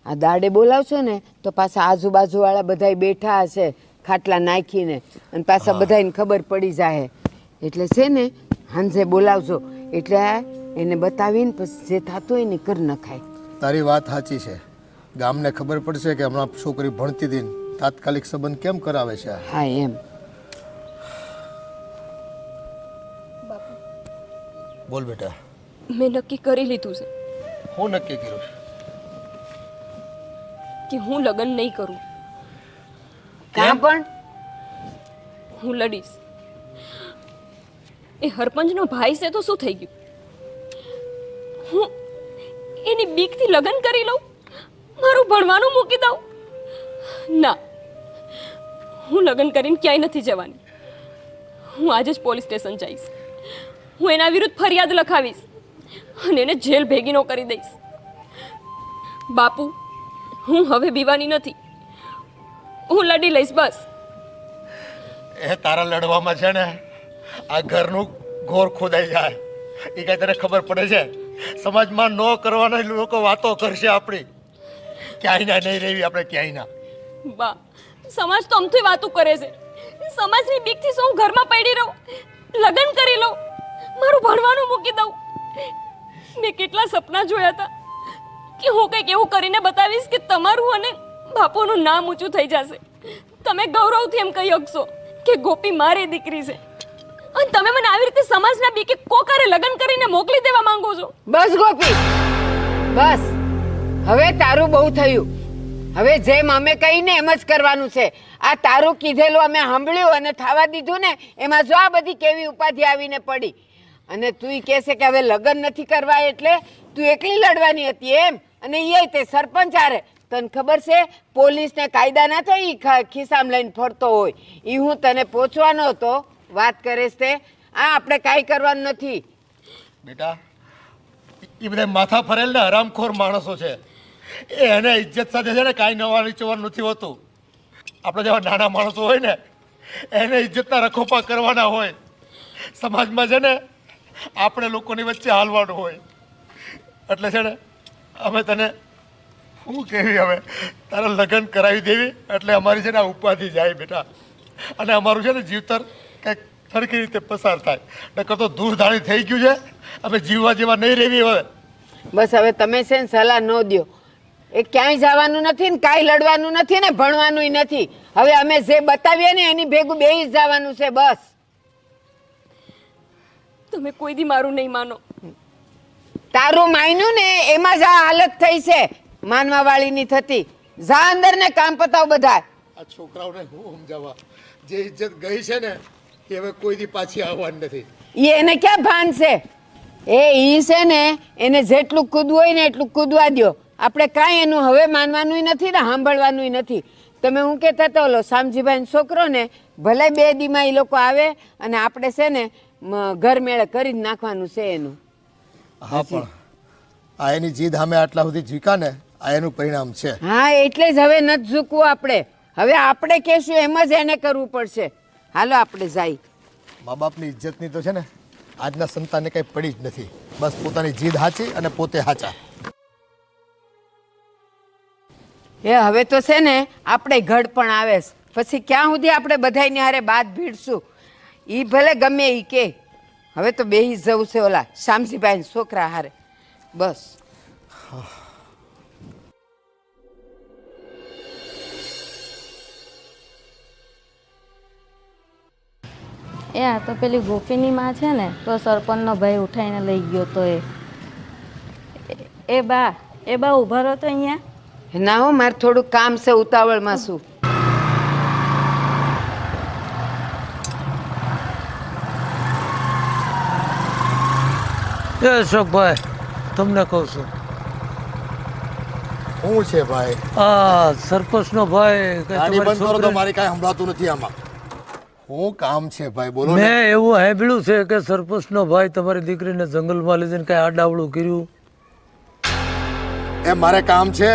આ દાડે બોલાવશો ને તો પાછા આજુબાજુવાળા બધાય બેઠા હશે ખાટલા નાખીને, અને પાછા બધાને ખબર પડી જાય. એટલે છે ને સાંજે બોલાવજો, એટલે એને બતાવીને પછી જે થતું હોય ને કર નખાય. તારી વાત સાચી છે. ગામને ખબર પડશે કે હમણાં છોકરી ભણતી હતી ને તાત્કાલિક સંબંધ કેમ કરાવે છે. હા એમ. બોલ બેટા. મેં નક્કી કરી લીધું છે હું નક્કી કર્યું છે કે હું લગ્ન નહીં કરું. કાં પણ હું લડીશ. એ હરપંચનો ભાઈ છે તો શું થઈ ગયું? હું એની બીકથી લગ્ન કરી લઉં? મારું ભણવાનું મૂકી દઉં? ના, હું લગ્ન કરીને ક્યાંય નથી જવાની. હું આજે જ પોલીસ સ્ટેશન જઈશ. હું એના વિરુદ્ધ ફરિયાદ લખાવીશ અને એને જેલ ભેગી નો કરી દઈશ. બાપુ, હું હવે બીવાની નથી. હું લડી લઈશ બસ. એ તારા લડવામાં છે ને આ ઘરનું ઘોર ખોદાઈ જાય એ કઈ તને ખબર પડે છે? સમાજમાં ન કરવાના લોકો વાતો કરશે આપણી. ક્યાંય નહીં રહેવી આપણે, ક્યાંય ના. બા, સમાજ તો અમથી વાતો કરે છે. સમાજની બીકથી શું હું ઘરમાં પડી રહું? લગ્ન કરી લઉં, મારું ભણવાનું મૂકી દઉં. મેં કેટલા સપના જોયા હતા કે હું કંઈક એવું કરીને બતાવીશ કે તમારું અને બાપુનું નામ ઊંચું થઈ જશે. તમે ગૌરવથી એમ કહી શકશો કે ગોપી મારી દીકરી છે, અને તમે મને આવી રીતે સમાજના બીકે કોકારે લગ્ન કરીને મોકલી દેવા માંગો છો. બસ ગોપી, બસ. હવે તારું બહુ થયું. હવે જેમ અમે કહીને એમ જ કરવાનું છે. આ તારું કીધેલું અમે સાંભળ્યું અને થવા દીધું ને, એમાં જો આ બધી કેવી ઉપાધિ આવીને પડી. અને તું કહે છે કે હવે લગ્ન નથી કરવા એટલે તું એકલી લડવાની હતી એમ? અને એ તે સરપંચ હારે તને ખબર છે પોલીસ ને કાયદા ના તો ઈ ખિસ્સામાં લઈને ફરતો હોય. ઈ હું તને પહોંચવાનો હતો. વાત કરે છે તે આ આપણે કાંઈ કરવાનું નથી. બેટા એ બધા માથા ફરેલ ને હરામખોર માણસો છે. એને ઇજ્જત સાથે છે ને કાંઈ નવા નીચવાનું નથી હોતું. આપણે જેવા નાના માણસો હોય ને એને ઇજ્જતના રખોપા કરવાના હોય. સમાજમાં છે ને આપણે લોકોની વચ્ચે હાલવાનું હોય. એટલે છે ને અમે તને શું કહેવી, હવે તારા લગ્ન કરાવી દેવી એટલે અમારી છે ને આ ઉપાધિ જાય બેટા, અને અમારું છે ને જીવતર કંઈક સરખી રીતે પસાર થાય. નકર તો દૂરધાણી થઈ ગયું છે, અમે જીવવા જેવા નહીં રહેવી હવે. બસ હવે તમે છે ને સલાહ ન દો. એ ક્યાંય જવાનું નથી ને કાંઈ લડવાનું નથી ને ભણવાનું નથી. હવે અમે જે બતાવીએ ને એની ભેગું બેસી જ જવાનું છે બસ. તમે કોઈ દી મારું નહીં માનો. તારું માન્યું ને એમાં જ આ હાલત થઈ છે માનવા વાળીની થતી. જા અંદર ને કામ પતાવ બધા. આ છોકરાઓને હું સમજાવવા, જે ઇજ્જત ગઈ છે ને એ હવે કોઈ દી પાછી આવવાની નથી. એને ક્યાં ભાન છે? ઈ છે ને એને જેટલું કૂદવું હોય ને એટલું કૂદવા દ્યો. આપણે કાંઈ એનું હવે માનવાનું નથી ને સાંભળવાનું નથી. તમે હું કહેતા તો ઓલો શામજીભાઈનો છોકરો ને ભલે 2 દીમાં એ લોકો આવે અને આપણે છે ને ઘર મેળે કરી જ નાખવાનું છે એનું. હા પણ આ એની જીદ સામે આટલા સુધી ઝીકા ને આ એનું પરિણામ છે. હા એટલે જ હવે નથી ઝૂકવું આપણે. હવે આપણે કહેશું એમ જ એને કરવું પડશે. હાલો આપણે જાય. મા બાપની ઇજ્જતની તો છે ને આજના સંતાનને કંઈ પડી જ નથી. બસ પોતાની જીદ સાચી અને પોતે સાચા. હવે તો છે ને આપણે ઘડ પણ આવે છે. પછી ક્યાં સુધી આપણે બધાયને હારે બાદ ભીડશું? ઈ ભલે ગમે ઈ કે. હવે તો બેહી જવું છે ઓલા શામજીભાઈ છોકરા હારે બસ. એ આ તો પેલી ગોપીની માં છે ને તો સરપંચનો ભાઈ ઉઠાઈને લઈ ગયો તો એ બા ઊભા રહો તો અહીંયા. ના હો, મારે થોડું કામ છે ઉતાવળમાં છું. અશોકભાઈ તમને કહું છું, શું છે ભાઈ? આ સરપંચનો ભાઈ ગાડી બંધ કરો તો મારી કાંઈ સંભળાતું નથી આમાં. શું કામ છે ભાઈ, બોલો ને. મેં એવું સાંભળ્યું છે કે સરપંચનો ભાઈ તમારી દીકરીને જંગલમાં લઈ જઈને કઈ આડાવડું કર્યું. એ મારે કામ છે,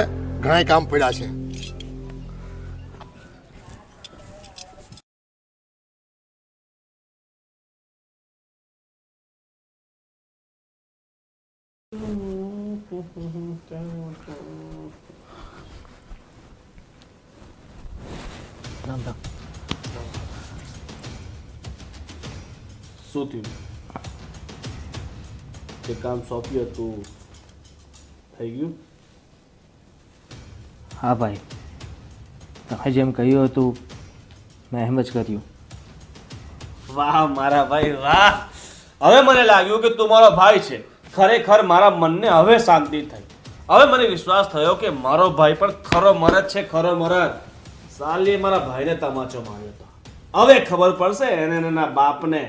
ઘણા કામ પડ્યા છે. શું થયું? જે કામ સોંપ્યું હતું થઈ ગયું? હા ભાઈ, તમે જેમ કહ્યું હતું મેં એમ જ કર્યું. વાહ મારા ભાઈ વાહ! હવે મને લાગ્યું કે તું મારો ભાઈ છે. ખરેખર મારા મનને હવે શાંતિ થઈ. હવે મને વિશ્વાસ થયો કે મારો ભાઈ પણ ખરો મરદ છે, ખરો મરદ. સાલી મારા ભાઈને તમાચો માર્યો હતો. હવે ખબર પડશે એને એના બાપને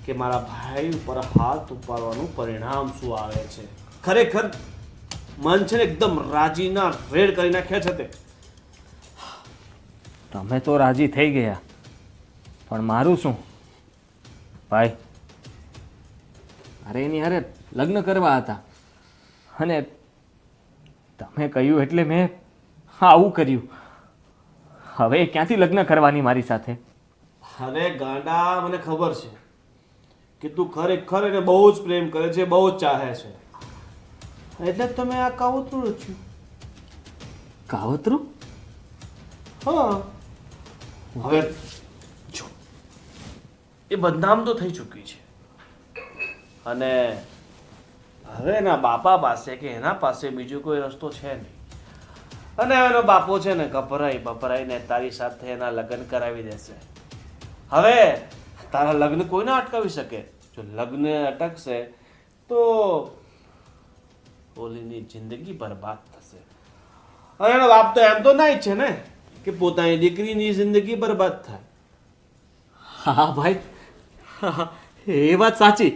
કે મારા ભાઈ ઉપર હાથ ઉપાડવાનું પરિણામ શું આવે છે. ખરેખર મન છે ને એકદમ રાજીના રેડ કરી નાખ્યા છે તે. તમે તો રાજી થઈ ગયા, પણ મારું શું ભાઈ? અરે એની હારે લગ્ન કરવા હતા અને તમે કહ્યું એટલે મેં આવું કર્યું. હવે ક્યાંથી લગ્ન કરવાની મારી સાથે? અરે ગાંડા, મને ખબર છે કે તું ખરેખર એને બહુ જ પ્રેમ કરે છે, બહુ જ ચાહે છે. એટલે જ તમે આ કાવતરું રચ્યું. કાવતરું? હા, હવે જો એ બદનામ તો થઈ ચૂકી છે અને હવે એના બાપા પાસે કે એના પાસે બીજો કોઈ રસ્તો છે નહીં. અને એનો બાપો છે ને બપરાઈને તારી સાથે એના લગ્ન કરાવી દેશે. હવે તારા લગ્ન કોઈ ના અટકાવી શકે. જો લગ્ન અટકશે તો ઓલીની જિંદગી બરબાદ થશે. અને એનો બાપ તો એમ તો ના ઈચ્છે ને કે પોતાની દીકરીની જિંદગી બરબાદ થાય. હા ભાઈ, એ વાત સાચી.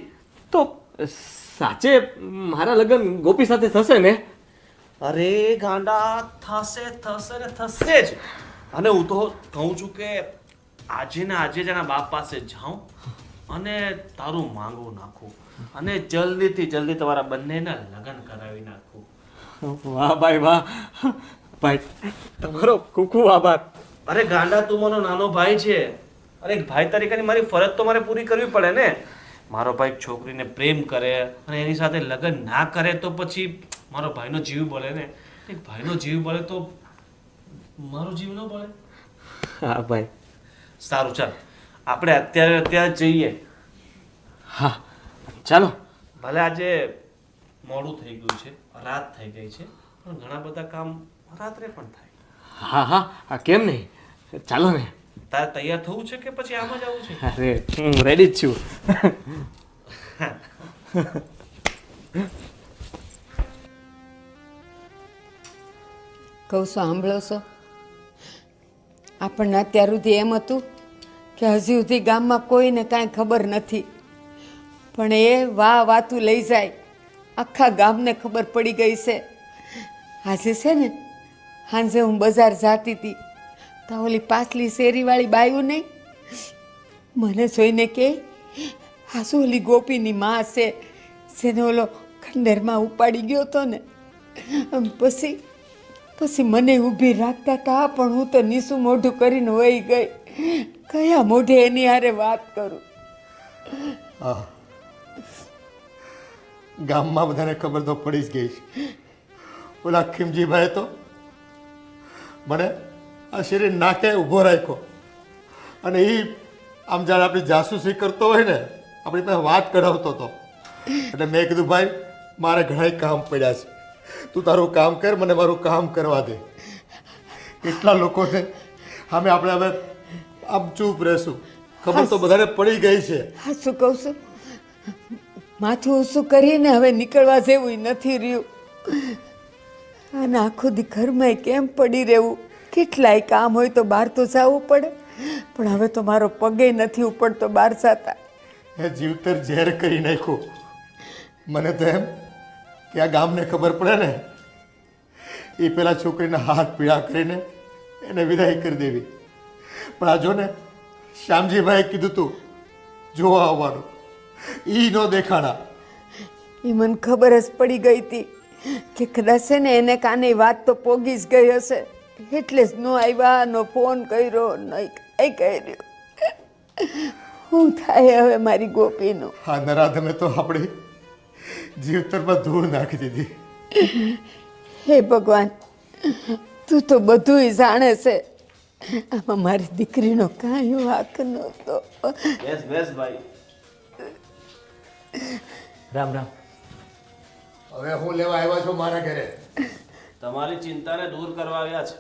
તો સાચે મારા લગ્ન ગોપી સાથે થશે ને? અરે ગાંડા, થશે થશે ને થશે જ. અને હું તો કહું છું કે આજે ને આજે જ એના બાપ પાસે જાઉં અને તારું માંગવું નાખું અને જલ્દીથી જલ્દી તમારા બંનેના લગ્ન કરાવી નાખું. વાહ ભાઈ વાહ ભાઈ, તમારો ખૂબ ખૂબ આભાર. અરે ગાંડા, તું મારો નાનો ભાઈ છે. અરે એક ભાઈ તરીકેની મારી ફરજ તો મારે પૂરી કરવી પડે ને. મારો ભાઈ છોકરીને પ્રેમ કરે અને એની સાથે લગ્ન ના કરે તો પછી મારો ભાઈનો જીવ બળે ને. એક ભાઈનો જીવ બળે તો મારો જીવ ન બળે. હા ભાઈ. સારું, ચાલ આપણે અત્યારે જઈએ. હા ચાલો. ભલે આજે મોડું થઈ ગયું છે, રાત થઈ ગઈ છે, પણ ઘણા બધા કામ રાત્રે પણ થાય. હા હા હા, કેમ નહીં, ચાલો ને. તારે તૈયાર થવું છે કે પછી આમ જ આવું છે? અરે હું રેડી જ છું. કહું છું સાંભળો છો, આપણને અત્યાર સુધી એમ હતું કે હજી સુધી ગામમાં કોઈને કાંઈ ખબર નથી, પણ એ વાતું લઈ જાય આખા ગામને ખબર પડી ગઈ છે. આજે છે ને સાંજે હું બજાર જાતી હતી તો ઓલી પાછલી શેરીવાળી બાયું નહીં મને જોઈને કે આ શું ઓલી ગોપીની માં છે જેને ઓલો ખંડેરમાં ઉપાડી ગયો હતો ને. પછી મને ઊભી રાખતા હતા પણ હું તો નીસું મોઢું કરીને વહી ગઈ. કયા મોઢે એની હારે વાત કરું? હા, ગામમાં બધાને ખબર તો પડી જ ગઈ છે. ઓલા ખીમજીભાઈ તો મને આ શરીર નાકે ઊભો રાખ્યો અને એ આમ જાણે આપણી જાસૂસી કરતો હોય ને આપણી પાસે વાત કઢાવતો હતો. એટલે મેં કીધું ભાઈ મારે ઘણા કામ પડ્યા છે, તું તારું કામ કર, મને મારું કામ કરવા દે. કેટલા લોકોને સામે આપણે હવે આમ ચૂપ રહેશું, ખબર તો બધાને પડી ગઈ છે. હા, શું કહું છું, માથું ઊંચું કરીને હવે નીકળવા જેવું નથી રહ્યું. અને આખો દી ઘરમાં કેમ પડી રહેવું? કેટલાય કામ હોય તો બહાર તો જવું પડે, પણ હવે તો મારો પગે નથી ઉપડતો બહાર જતા. એ જીવતર ઝેર કરી નાખ્યું. મને તો એમ કે આ ગામને ખબર પડે ને એ પેલા છોકરીના હાથ પીળા કરીને એને વિદાય કરી દેવી. પણ આ જો ને શ્યામજીભાઈ કીધું તું જોવા આવવાનું, એ ન દેખાણા. એ મને ખબર જ પડી ગઈ હતી કે કદાચ છે ને એને કાને વાત તો પોગી જ ગઈ હશે, એટલે જ ન આવ્યા, નો ફોન કર્યો, નહીં કાંઈ કર્યું. શું થાય હવે મારી ગોપીનું? હા, નરાધમે તો આપણી જીવતરમાં ધૂળ નાખી દીધી. હે ભગવાન, તું તો બધુંય જાણે છે, આમાં મારી દીકરીનો કાંઈ વાંક નહોતો. બેસ ભાઈ. રામ રામ. હવે હું લેવા આવ્યા છો મારા ઘરે? તમારી ચિંતાને દૂર કરવા આવ્યા છે.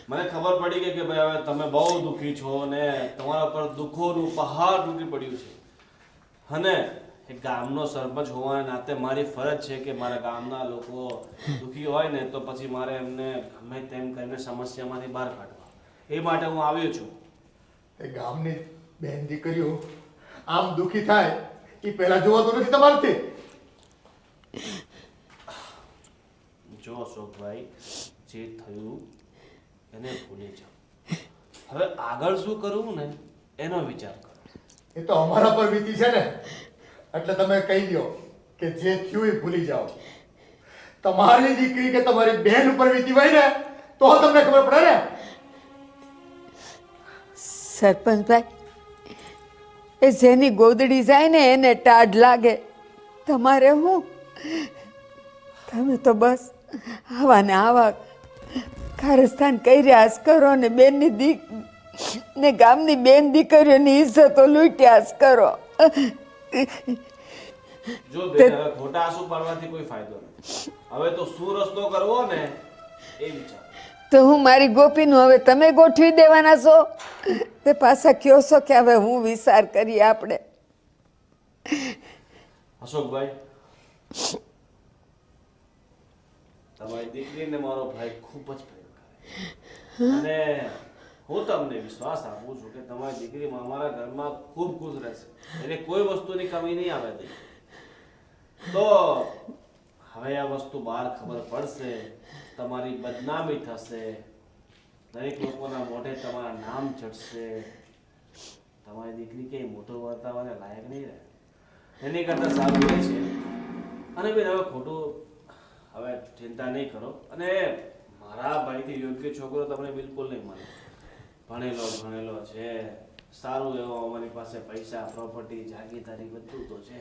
મને ખબર પડી ગઈ કે ભાઈ હવે તમે બહુ દુઃખી છો ને તમારા પર દુઃખોનું પહાડ તૂટી પડ્યું છે. અને એક ગામનો સરપંચ હોવાના નાતે મારી ફરજ છે કે મારા ગામના લોકો દુઃખી હોય ને તો પછી મારે એમને ગમે તેમ કરીને સમસ્યામાંથી બહાર કાઢવા. એ માટે હું આવ્યો છું. એ ગામની બેન દીકરીઓ આમ દુઃખી થાય એ પહેલા જોવાતું નથી તમારથી? જો અશોકભાઈ, જે થયું એને ભૂલી જાઓ. હવે આગળ શું કરવું ને એનો વિચાર કરો. એ તો અમારા પર વીતી છે ને, એટલે તમે કહી દો કે જે થયું એ ભૂલી જાઓ. તમારી દીકરી કે તમારી બેન ઉપર વીતી હોય ને તો તમને ખબર પડે ને. સરપંચભાઈ, એ જેની ગોદડી જાય ને એને ટાઢ લાગે. તમારે હું? તમે તો બસ આવા ને આવા કારસ્તાન કર્યા જ કરો ને બેનની દીક ને ગામની બેન દીકરીઓની ઇજ્જતો લૂંટ્યા જ કરો. જો બેન, હવે ખોટા આંસુ પાડવાથી કોઈ ફાયદો નથી. હવે તો શું રસ્તો કરવો ને એ વિચાર. તો હું મારી ગોપીનું હવે તમે ગોઠવી દેવાના છો? તે પાછા કયો છો કે હવે હું વિચાર કરીએ આપણે? અશોકભાઈ, તમારી દીકરીને મારો ભાઈ ખૂબ જ પ્રેમ કરે અને હું તમને વિશ્વાસ આપું છું કે તમારી દીકરી અમારા ઘરમાં ખૂબ ખુશ રહેશે. એને કોઈ વસ્તુની કમી નહીં આવે દે. તો હવે આ વસ્તુ બહાર ખબર પડશે, તમારી બદનામી થશે, દરેક લોકોના મોઢે તમારા નામ ચડશે. તમારી દીકરી કઈ મોટો વર્તાવાને લાયક નહીં રહે. એની કરતાં સારું એ છે. અને બેન હવે ખોટું હવે ચિંતા નહીં કરો. અને મારા ભાઈથી યોગ્ય છોકરો તમને બિલકુલ નહીં મળે. ભણેલો છે, સારું એવો અમારી પાસે પૈસા, પ્રોપર્ટી, જાગીરદારી બધું તો છે.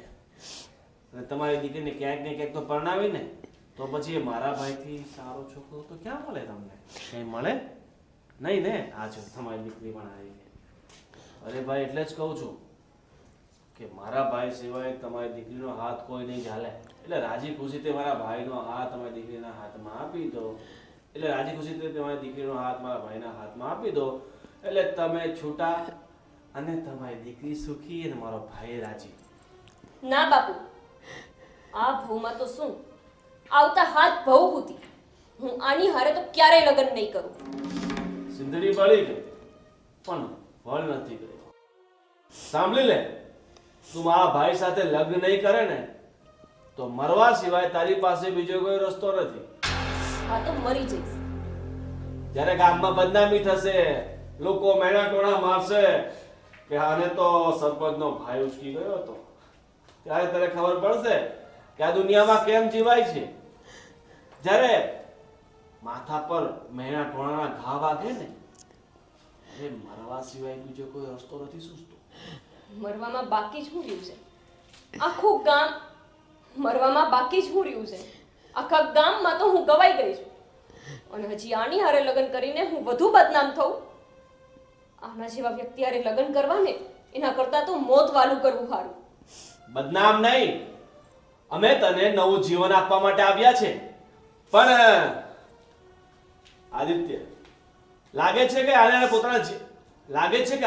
અને તમારી દીકરીને ક્યાંક ને ક્યાંક તો પરણાવી ને તો પછી એ મારા ભાઈથી સારો છોકરો તો ક્યાં મળે તમને? કંઈ મળે નહીં ને? આ જો તમારી દીકરી પણ આવી ગઈ. અરે ભાઈ, એટલે જ કહું છું કે મારા ભાઈ સિવાય તમારી દીકરીનો હાથ કોઈ નહીં ચાલે. એટલે રાજી ખુશીથી મારા ભાઈનો હાથ તમારી દીકરીના હાથમાં આપી દો. એટલે રાજી ખુશીથી તમારી દીકરીનો હાથ મારા ભાઈના હાથમાં આપી દો. એટલે તમે છૂટા અને તમારી દીકરી સુખી અને મારો ભાઈ રાજી. ના બાપુ, આ ભૂમાં તો શું, આવતા હાથ ભવ હતી. હું આની હારે તો ક્યારેય લગ્ન નહીં કરું. સિંધડી બળી ગઈ પણ વળ નથી ગઈ. સાંભળી લે, તું મારા ભાઈ સાથે લગ્ન નહીં કરે ને તો મરવા સિવાય તારી પાસે બીજો કોઈ રસ્તો નથી. આ તો મરી જઈશ. જ્યારે ગામમાં બદનામી થશે, લોકો મેણા ટોણા મારશે કે આને તો સરપંચનો ભાઈ ઉચકી ગયો હતો, ત્યારે તને ખબર પડશે કે આ દુનિયામાં કેમ જીવાય છે. જ્યારે માથા પર મેણા ટોણાના ઘા વાગે ને એ મરવા સિવાય બીજો કોઈ રસ્તો નથી સૂઝતો. મરવામાં બાકી જ હું રહ્યું છે. આખું ગામ મરવામાં બાકી જ હું રહ્યું છે. આખા ગામમાં તો હું ગવાઈ ગઈ છું. અને હજી આની હારે લગ્ન કરીને હું વધુ બદનામ થઉં? આના જેવા વ્યક્તિ હારે લગ્ન કરવા ને એના કરતા તો મોત વાલું કરવું સારું. બદનામ નહીં, અમે તને નવું જીવન આપવા માટે આવ્યા છે. પણ આદિત્ય, લાગે છે કે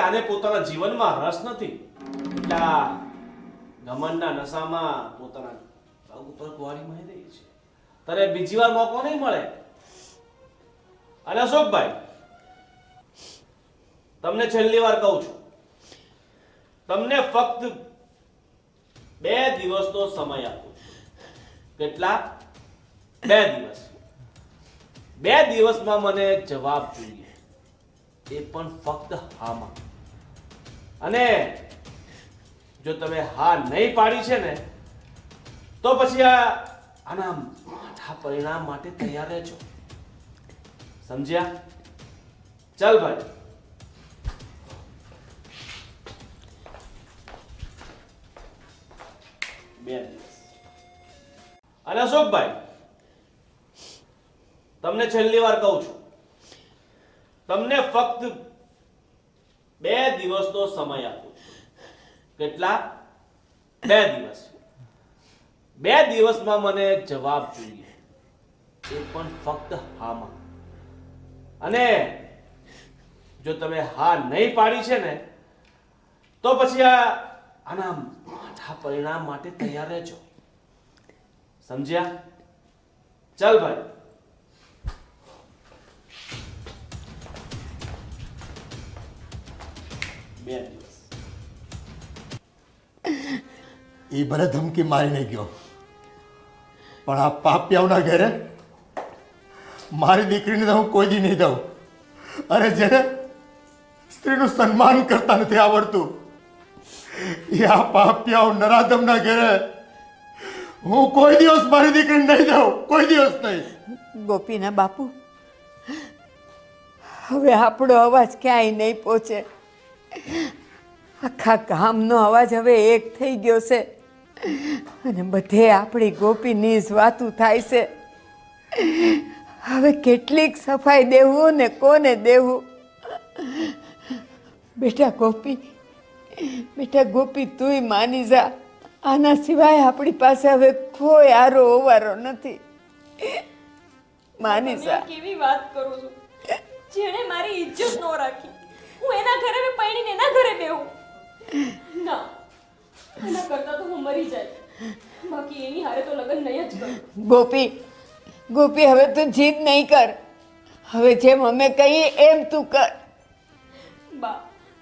આને પોતાના જીવનમાં રસ નથી. એટલા ઘમંડના નશામાં પોતાના પગ ઉપર કુંવારી મારી રહી છે. તને બીજી વાર મોકો નહીં મળે. અને અશોકભાઈ, તમને છેલ્લી વાર કહું છું, તમને ફક્ત 2 દિવસનો સમય આપું છું. કેટલા? 2 દિવસ. 2 દિવસમાં મને જવાબ જોઈએ, એ પણ ફક્ત હામાં. અને જો તમે હા નહીં પાડી છે ને તો પછી આના માઠા પરિણામ માટે તૈયાર રહેજો. સમજ્યા? ચાલ ભાઈ. અને અશોકભાઈ, તમને છેલ્લી વાર કહું છું, તમને ફક્ત 2 દિવસનો સમય આપું છું. કેટલા? 2 દિવસ. 2 દિવસમાં મને જવાબ જોઈએ, એ પણ ફક્ત હામાં. અને જો તમે હા નહીં પાડી છે ને તો પછી આના માઠા પરિણામ માટે તૈયાર રહેજો. સમજ્યા? ચાલ ભાઈ. એ ભલે ધમકી મારીને ગયો, પણ આ પાપિયાઓના ઘરે મારી દીકરીને તો હું કોઈ દી નહીં દઉં. અને જેને સ્ત્રીનું સન્માન કરતા નથી આવડતું એ આ પાપિયાઓ નરાધમના ઘરે હું કોઈ દિવસ મારી દીકરીને નહીં દઉં. કોઈ દિવસ નહીં. ગોપીના બાપુ, હવે આપણો અવાજ ક્યાંય નહીં પહોંચે. આખા ગામનો અવાજ હવે એક થઈ ગયો છે અને બધે આપણી ગોપીની જ વાતું થાય છે. હવે કેટલીક સફાઈ દેવું ને કોને દેવું? બેટા ગોપી, તુંય માની જા. આના સિવાય આપણી પાસે હવે કોઈ આરો ઓવારો નથી. માની જા. કેવી વાત કરું છું? જેણે મારી ઇજ્જત ન રાખી, હું એના ઘરે પૈણીને એના ઘરે બેહું? ના, એના કરતા તો હું મરી જાય. બાકી એની હારે તો લગ્ન નહીં જ કરું. ગોપી, હવે તું જીદ નહીં કર. હવે જેમ અમે કહીએ એમ તું કર. બા,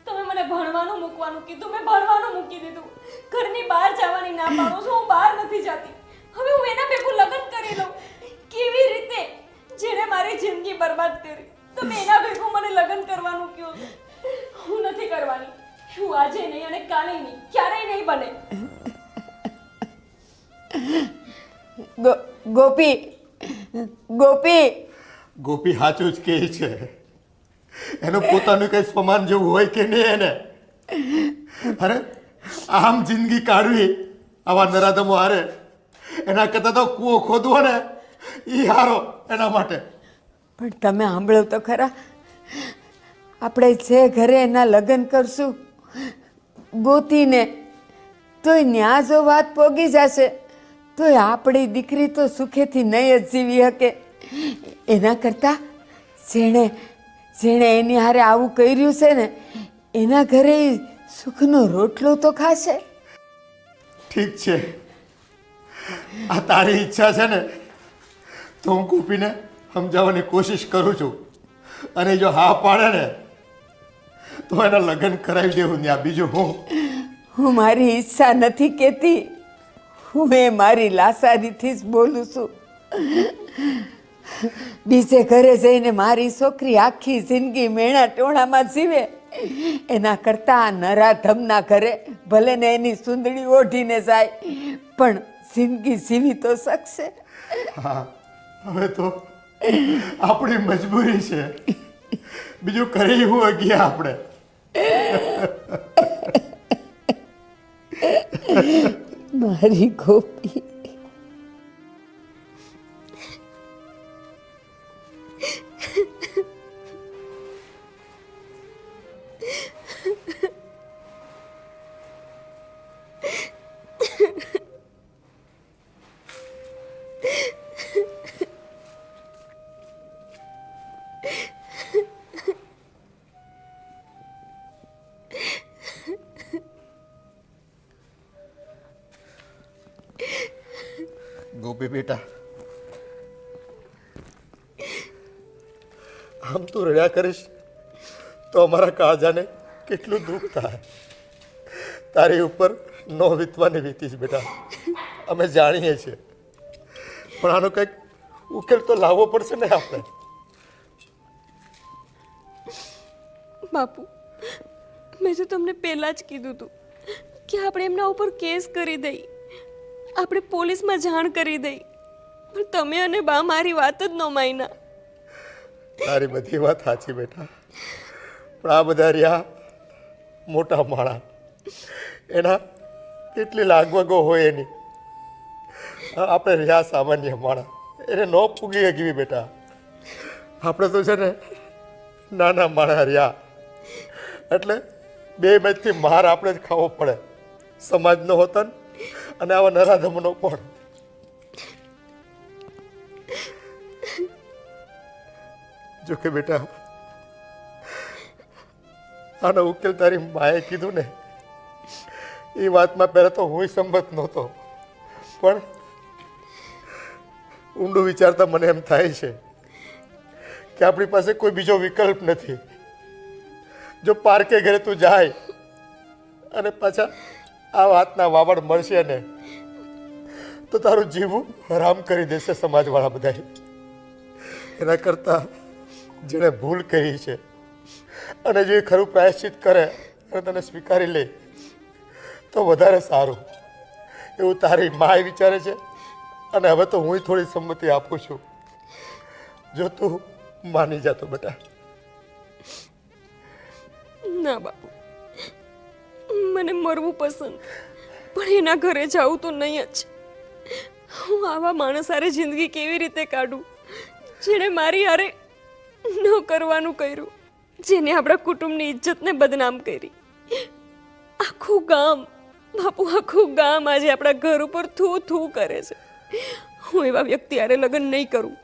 તમે મને ભણવાનું મૂકવાનું કીધું, મેં ભણવાનું મૂકી દીધું. ઘરની બહાર જવાની ના પાડો છો, હું બહાર નથી જતી. હવે હું એના ભેગું લગ્ન કરી લઉં? કેવી રીતે? જેણે મારી જિંદગી બરબાદ કરી, તમે એના ભેગું મને લગ્ન કરવાનું કહો છો? હું નથી કરવાની. હું આજે નહીં અને કાલે નહીં, ક્યારેય નહીં બને. ગોપી ગોપી ગોપી સાચું જ કહે છે. એનું પોતાનું કઈ સ્વમાન જેવું હોય કે નહીં એને. અરે આમ જિંદગી કાઢવી આવા નરાધમો હારે એના કરતાં તો કૂવો ખોદવો ને એ હારો એના માટે. પણ તમે સાંભળો તો ખરા, આપણે જે ઘરે એના લગ્ન કરશું ગોતીને, તોય ન્યા જો વાત પોગી જશે તોય આપણી દીકરી તો સુખેથી નહીં જ જીવી શકે. એના કરતાં જેણે જેણે એની હારે આવું કર્યું છે ને એના ઘરે ઈ સુખનો રોટલો તો ખાશે. ઠીક છે, આ તારી ઈચ્છા છે ને તો હું ગોપીને સમજાવવાની કોશિશ કરું છું. અને જો હા પાડે ને તો એના લગ્ન કરાવી દેવું ત્યાં. બીજું હું મારી ઈચ્છા નથી કહેતી, હું એ મારી લાસારીથી જ બોલું છું. બીજે ઘરે જઈને મારી છોકરી આખી જિંદગી મેણા ટોણામાં જીવે એના કરતાં નરાધમના ઘરે ભલે ને એની સુંદડી ઓઢીને જાય પણ જિંદગી જીવી તો શકશે. હા, હવે તો આપણી મજબૂરી છે, બીજું કરી હું ગયા આપણે. મારી ગોપી. ગોપી બેટા, આમ તું રડ્યા કરીશ તો અમારા કાળજાને કેટલું દુઃખ થાય. તારી ઉપર નો વીતવાની વીતીશ બેટા, અમે જાણીએ છીએ, પણ આનો કંઈક ઉકેલ તો લાવવો પડશે ને આપણે. બાપુ, મેં તો તમને પહેલાં જ કીધું હતું કે આપણે એમના ઉપર કેસ કરી દઈ, આપણે પોલીસમાં જાણ કરી દઈ, પણ તમે અને બા મારી વાત જ ન માન્યા. તારી બધી વાત સાચી બેટા, પણ આ બધા રહ્યા મોટા માણા, એના કેટલી લાગવગો હોય એની. આપણે રહ્યા સામાન્ય માણા, એને ન પૂગી શકવી બેટા. આપણે તો છે ને નાના માણા રહ્યા, એટલે બે બાજુથી માર આપણે જ ખાવો પડે, સમાજનો હોતન અને આવા નરાધમનો પણ. જો કે બેટા, આનો ઉકેલ તારી માએ કીધું ને એ વાતમાં પહેલાં તો હું સંમત નહોતો, પણ ઊંડું વિચારતા મને એમ થાય છે કે આપણી પાસે કોઈ બીજો વિકલ્પ નથી. જો પાર્કે ઘરે તું જાય અને પાછા આ વાતના વાવડ મળશે ને તો તારું જીવવું હરામ કરી દેશે સમાજવાળા બધા. એના કરતાં જેણે ભૂલ કરી છે અને જે ખરું પ્રાયશ્ચિત કરે અને તને સ્વીકારી લે તો વધારે સારું, એવું તારી માએ વિચારે છે. અને હવે તો હું થોડી સંમતિ આપું છું, જો તું માની જાતો બેટા. ના બાપુ, મને મરવું પસંદ, પણ એના ઘરે જાઉં તો નહીં જ. હું આવા માણસ હારે જિંદગી કેવી રીતે કાઢું જેણે મારી હારે ન કરવાનું કર્યું, જેને આપણા કુટુંબની ઇજ્જતને બદનામ કરી. આખું ગામ બાપુ, આખું ગામ આજે આપણા ઘર ઉપર થૂ થૂ કરે છે. હું એવા વ્યક્તિ હારે લગ્ન નહીં કરું,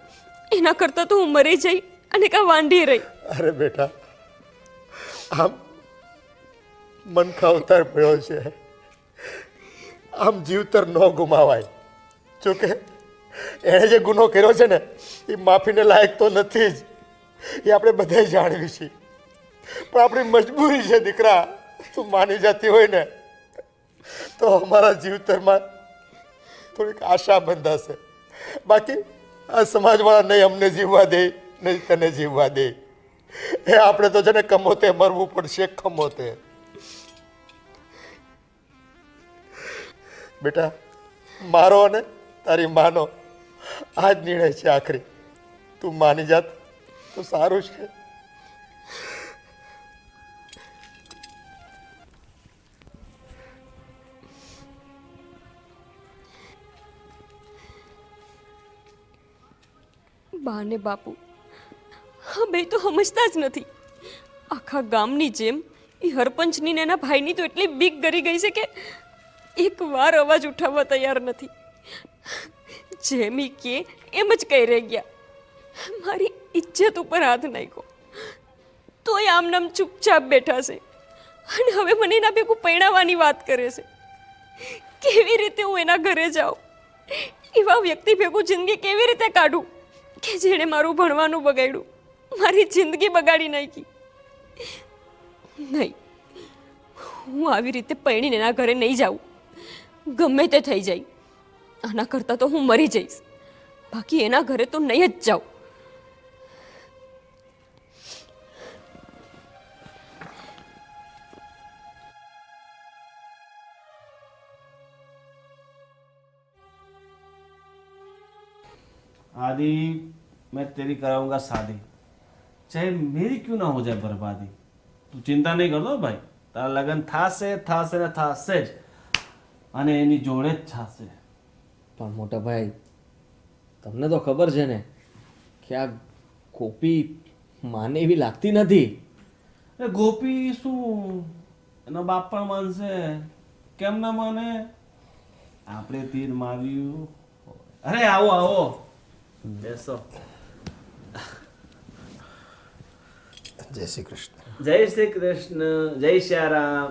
એના કરતાં તો હું મરી જઈ અને કાં વાંઢી રહી. અરે બેટા, આમ મનખા અવતાર મળ્યો છે, આમ જીવતર ન ગુમાવાય. જોકે એણે જે ગુનો કર્યો છે ને એ માફીને લાયક તો નથી જ, એ આપણે બધા જાણવી છીએ, પણ આપણી મજબૂરી છે દીકરા. તું માની જતી હોય ને તો અમારા જીવતરમાં થોડીક આશા બંધાશે. બાકી આ સમાજવાળા નહીં અમને જીવવા દે નહીં તને જીવવા દે, એ આપણે તો છે ને કમોતે મરવું પડશે, કમોતે. બેટા, મારો અને તારી માનો આ જ નિર્ણય છે આખરી. તું માની જાત તો સારું છે. બા ને બાપુ હા બે તો સમજતા જ નથી. આખા ગામની જેમ એ હરપંચની ને એના ભાઈની તો એટલી બીક ગરી ગઈ છે કે એક વાર અવાજ ઉઠાવવા તૈયાર નથી. જેમ ઈ કે એમ જ કહી રહી ગયા. મારી ઇજ્જત ઉપર હાથ નાખ્યો તોય આમ નામ ચૂપચાપ બેઠા છે. અને હવે મને એના ભેગું પરણાવવાની વાત કરે છે. કેવી રીતે હું એના ઘરે જાઉં? એવા વ્યક્તિ ભેગું જિંદગી કેવી રીતે કાઢું કે જેણે મારું ભણવાનું બગાડ્યું, મારી જિંદગી બગાડી નાખી? નહીં, હું આવી રીતે પરણીને એના ઘરે નહીં જાઉં. ગમે તે થઈ જાય, આના કરતાં તો હું મરી જઈશ. બાકી એના ઘરે તો નહીં જ જાઉં. आदि मैं तेरी कराऊंगा शादी, चाहे मेरी क्यों ना हो जाए बर्बादी. તું ચિંતા નહીં કરતો ભાઈ, તારા લગ્ન થાશે થાશે ને થાશે જ, અને એની જોડે જ થાશે. પણ મોટા ભાઈ, તમને તો ખબર છે ને કે આ ગોપી માને એવી લાગતી નથી. એ ગોપી શું એનો બાપ પણ માનશે? કેમ ના માને? આપણે તીર માર્યું. અરે આવો આવો, બેસો. જય શ્રી કૃષ્ણ. જય શ્રી કૃષ્ણ, જય શ્યારામ.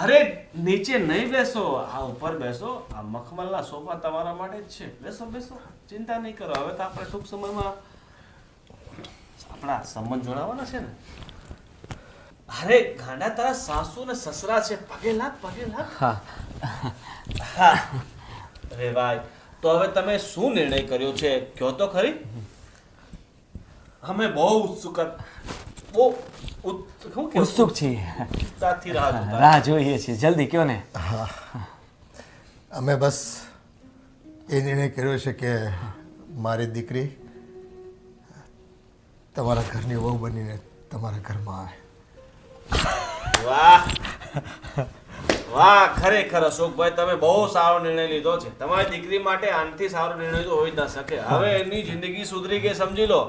અરે નીચે નહીં બેસો, આ ઉપર બેસો. આ મખમલના સોફા તમારા માટે જ છે. બેસો બેસો, ચિંતા નહીં કરો. હવે તો આપણે ટૂંક સમયમાં આપણા સંબંધ જોડાવાના છે ને. અરે ગાંડા, તારા સાસુ ને સસરા છે, પગે લાગ પગે લાગ. હા હા. અરે ભાઈ, તો હવે તમે શું નિર્ણય કર્યો છે કહો તો ખરી. અમે બહુ ઉત્સુક છીએ, ઉત્સાહથી રાહ જોતા. રાહ જોઈએ છીએ. જલ્દી કયો ને. અમે બસ એ નિર્ણય કર્યો છે કે મારી દીકરી તમારા ઘરની વહુ બનીને તમારા ઘરમાં આવે. વાહ વાહ, ખરેખર અશોકભાઈ, તમે બહુ સારો નિર્ણય લીધો છે. તમારી દીકરી માટે આનાથી સારો નિર્ણય તો હોઈ જ ના શકે. હવે એની જિંદગી સુધરી ગઈ સમજી લો,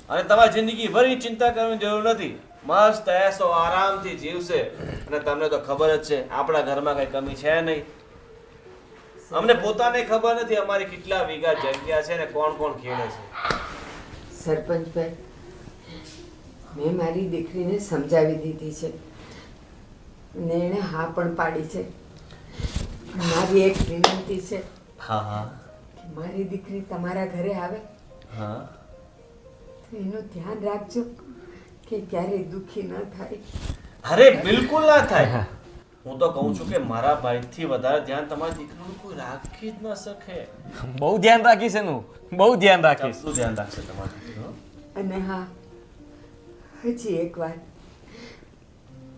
અને તમારી જિંદગી ભરી ચિંતા કરવાની જરૂર નથી. મસ્ત એસો આરામથી જીવશે. અને તમને તો ખબર જ છે આપણા ઘરમાં કઈ કમી છે નહીં. અમને પોતાને ખબર નથી અમારી કેટલા વીઘા જગ્યા છે ને કોણ કોણ ખેડે છે. સરપંચભાઈ, મેં મારી દીકરીને સમજાવી દીધી છે ને એણે હા પણ પાડી છે. મારી એક વિનંતી છે હા હા કે મારી દીકરી તમારા ઘરે આવે હા. તો એનું ધ્યાન રાખજો કે ક્યારેય દુઃખી ન થાય. અરે બિલકુલ ના થાય. હું તો કહું છું કે મારા ભાઈથી વધારે ધ્યાન તમારી દીકરીનું કોઈ રાખી જ ન શકે. બહુ ધ્યાન રાખીશ એનું, બહુ ધ્યાન રાખીશ. શું ધ્યાન રાખશે તમારી દીકરીનું? અને હા, હજી એક વાત,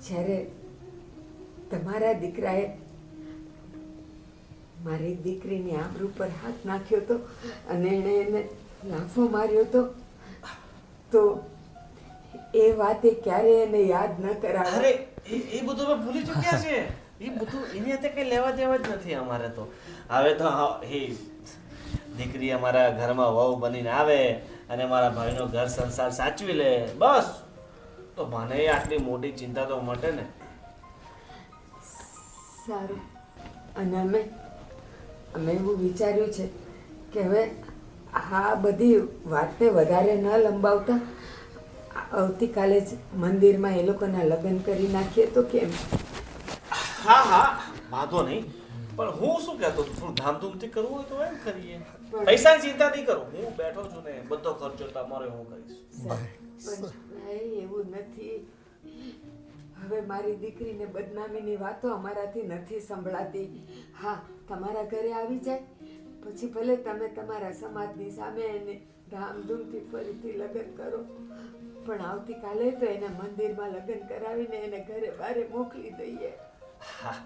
જ્યારે તમારા દીકરાએ મારી દીકરીની આબરૂ પર હાથ નાખ્યો હતો અને એણે એને લાફો માર્યો હતો, તો એ વાતે ક્યારે એને યાદ ન કરાવે. અરે એ બધું અમે ભૂલી ચૂક્યા છે. એ બધું એની હાથે કઈ લેવા દેવા જ નથી અમારે તો. હવે તો એ દીકરી અમારા ઘરમાં વહુ બનીને આવે અને મારા ભાઈનો ઘર સંસાર સાચવી લે, બસ. તો મને આટલી મોટી ચિંતા તો મટે ને. સારું. અને અમે એવું વિચાર્યું છે કે હવે આ બધી વાતને વધારે ન લંબાવતા આવતીકાલે જ મંદિરમાં એ લોકોના લગ્ન કરી નાખીએ તો કેમ? હા હા, વાંધો નહીં. પણ હું શું કહેતો, થોડું ધામધૂમથી કરવું હોય તો એમ કરીએ. પૈસાની ચિંતા નહીં કરો, હું બેઠો છું ને, બધો ખર્ચો તમારો હું કરીશ. પણ એવું નથી. હવે મારી દીકરીને બદનામીની વાતો અમારાથી નથી સંભળાતી. હા, તમારા ઘરે આવી જાય પછી ભલે તમે તમારા સમાજની સામે એને ધામધૂમથી ફરીથી લગ્ન કરો, પણ આવતીકાલે તો એને મંદિરમાં લગ્ન કરાવીને એને ઘરે બારે મોકલી દઈએ. હા,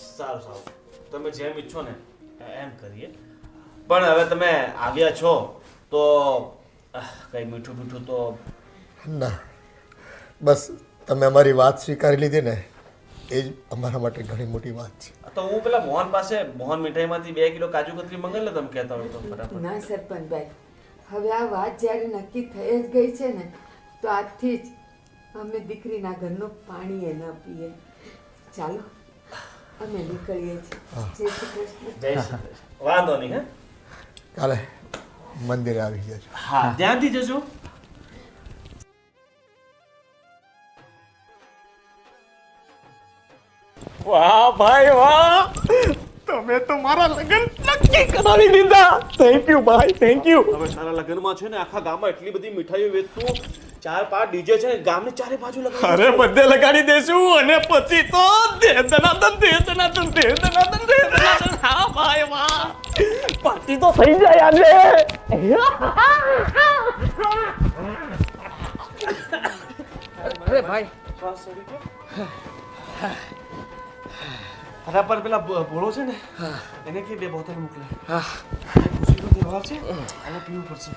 સારું સારું. તમે જેમ ઈચ્છો ને એમ કરીએ. પણ હવે તમે આવ્યા છો તો કઈ મીઠું મીઠું તો ના, બસ તમે અમારી વાત સ્વીકારી લીધી ને એ જ અમારા માટે ઘણી મોટી વાત છે. તો હું પેલા મોહન પાસે મોહન મીઠાઈમાંથી 2 કિલો કાજુ કતરી મંગાવી લે, તમે કહેતા હોય તો બરાબર. ના સરપંચભાઈ, હવે આ વાત જ્યારે નક્કી થઈ જ ગઈ છે ને તો આજથી જ અમે દીકરીના ઘરનું પાણી ન પીએ. ચાલો અમે નીકળીએ છીએ. જય શ્રી કૃષ્ણ. જય શ્રી કૃષ્ણ. વાંધો નહીં. હા, કાલે મંદિરે આવી જજો. હા, ધ્યાનથી જજો. વાહ ભાઈ વાહ, તમે તો મારા લગ્ન નક્કી કરાવી દીધા. થેન્ક યુ ભાઈ, થેન્ક યુ. હવે તારા લગ્નમાં છે ને આખા ગામમાં એટલી બધી મીઠાઈઓ વેચશું, 4-5 ડીજે છે ગામની ચારે બાજુ લગાવી. અરે બધે લગાડી દેશું અને પછી તો દેદનાદન. હા ભાઈ વાહ, પાર્ટી તો થઈ જાય આજે. અરે ભાઈ, અરે પર પેલા ભોળો છે ને એને કે 2 બોટલ મોકલે. ખુશીનો તહેવાર છે, એને પીવું પડશે.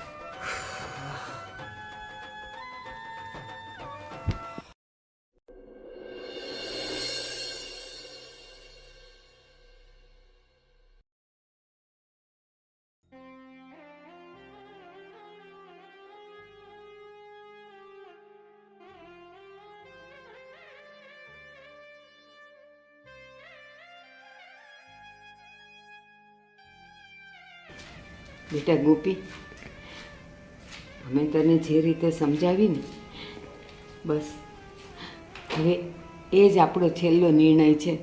બેટા ગોપી, અમે તને જે રીતે સમજાવી ને બસ હવે એ જ આપણો છેલ્લો નિર્ણય છે.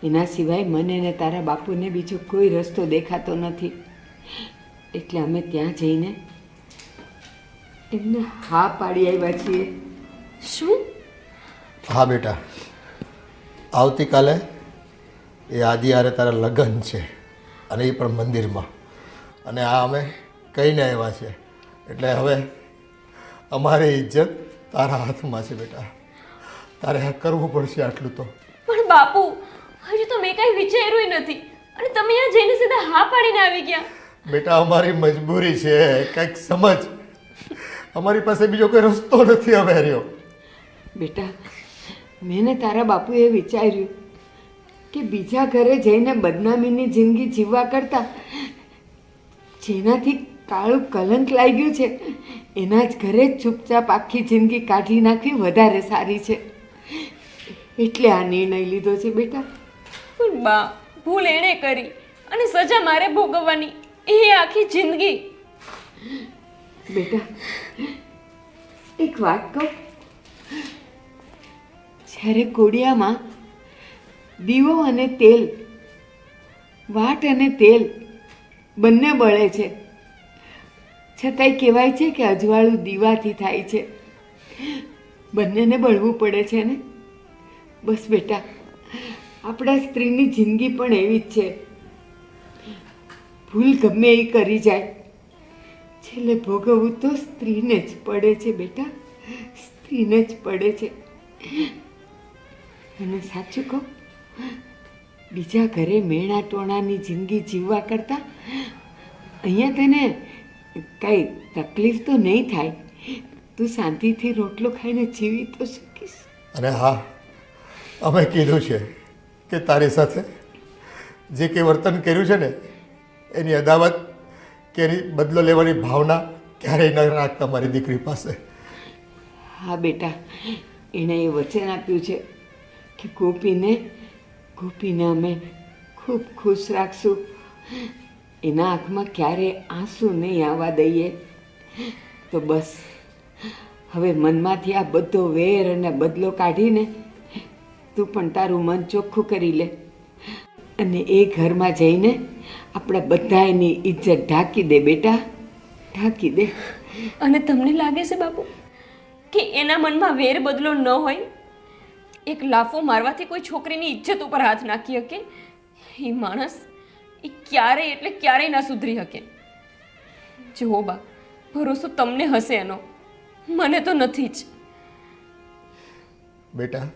એના સિવાય મને ને તારા બાપુને બીજો કોઈ રસ્તો દેખાતો નથી. એટલે અમે ત્યાં જઈને એમને હા પાડી આવ્યા છીએ. શું? હા બેટા, આવતીકાલે એ આદિવારે તારા લગ્ન છે અને એ પણ મંદિરમાં. અને આ અમે કહીને આવ્યા છે એટલે હવે અમારી ઇજ્જત તારા હાથમાં છે બેટા. તારે આ કરવું પડશે આટલું તો. પણ બાપુ, હજુ તો મેં કાંઈ વિચાર્યું નથી અને તમે અહીંયા જઈને સીધા હા પાડીને આવી ગયા. બેટા અમારી મજબૂરી છે, કંઈક સમજ. અમારી પાસે બીજો કોઈ રસ્તો નથી હવે રહ્યો. બેટા, મેં ને તારા બાપુએ વિચાર્યું કે બીજા ઘરે જઈને બદનામીની જિંદગી જીવવા કરતાં જેનાથી કાળું કલંક લાગ્યું છે એના જ ઘરે જ ચૂપચાપ આખી જિંદગી કાઢી નાખવી વધારે સારી છે. એટલે આ નિર્ણય લીધો છે બેટા. પણ બા, ભૂલ એણે કરી અને સજા મારે ભોગવવાની, એ આખી જિંદગી. બેટા એક વાત કહું, જ્યારે કોડિયામાં દીવો અને તેલ, વાટ અને તેલ બંને બળે છે, છતાંય કહેવાય છે કે અજવાળું દીવાથી થાય છે. બંનેને બળવું પડે છે ને. બસ બેટા, આપણા સ્ત્રીની જિંદગી પણ એવી જ છે. ભૂલ ગમે એ કરી જાય, છેલ્લે ભોગવવું તો સ્ત્રીને જ પડે છે બેટા, સ્ત્રીને જ પડે છે. અને સાચું કહું, બીજા ઘરે મેણા ટોણાની જિંદગી જીવવા કરતાં અહીંયા તને કંઈ તકલીફ તો નહીં થાય. તું શાંતિથી રોટલો ખાઈને જીવી તો શકીશ. અને હા, અમે કીધું છે કે તારી સાથે જે કંઈ વર્તન કર્યું છે ને એની અદાવત કે એની બદલો લેવાની ભાવના ક્યારેય ન રાખતા મારી દીકરી પાસે. હા બેટા, એણે એ વચન આપ્યું છે કે ગોપીને અમે ખૂબ ખુશ રાખશું. એના આંખમાં ક્યારેય આંસુ નહીં આવવા દઈએ. તો બસ હવે મનમાંથી આ બધો વેર અને બદલો કાઢીને તું પણ તારું મન ચોખ્ખું કરી લે અને એ ઘરમાં જઈને આપણે બધા એની ઇજ્જત ઢાંકી દે બેટા, ઢાંકી દે. અને તમને લાગે છે બાપુ કે એના મનમાં વેર બદલો ન હોય? એક લાફો મારવાથી કોઈ છોકરીની ઇજ્જત ઉપર હાથ નાખી શકે? એ માણસ એ ક્યારેય એટલે ક્યારેય ના સુધરી શકે. જુઓ બા, ભરોસો તમને હશે એનો, મને તો નથી જ. બેટા,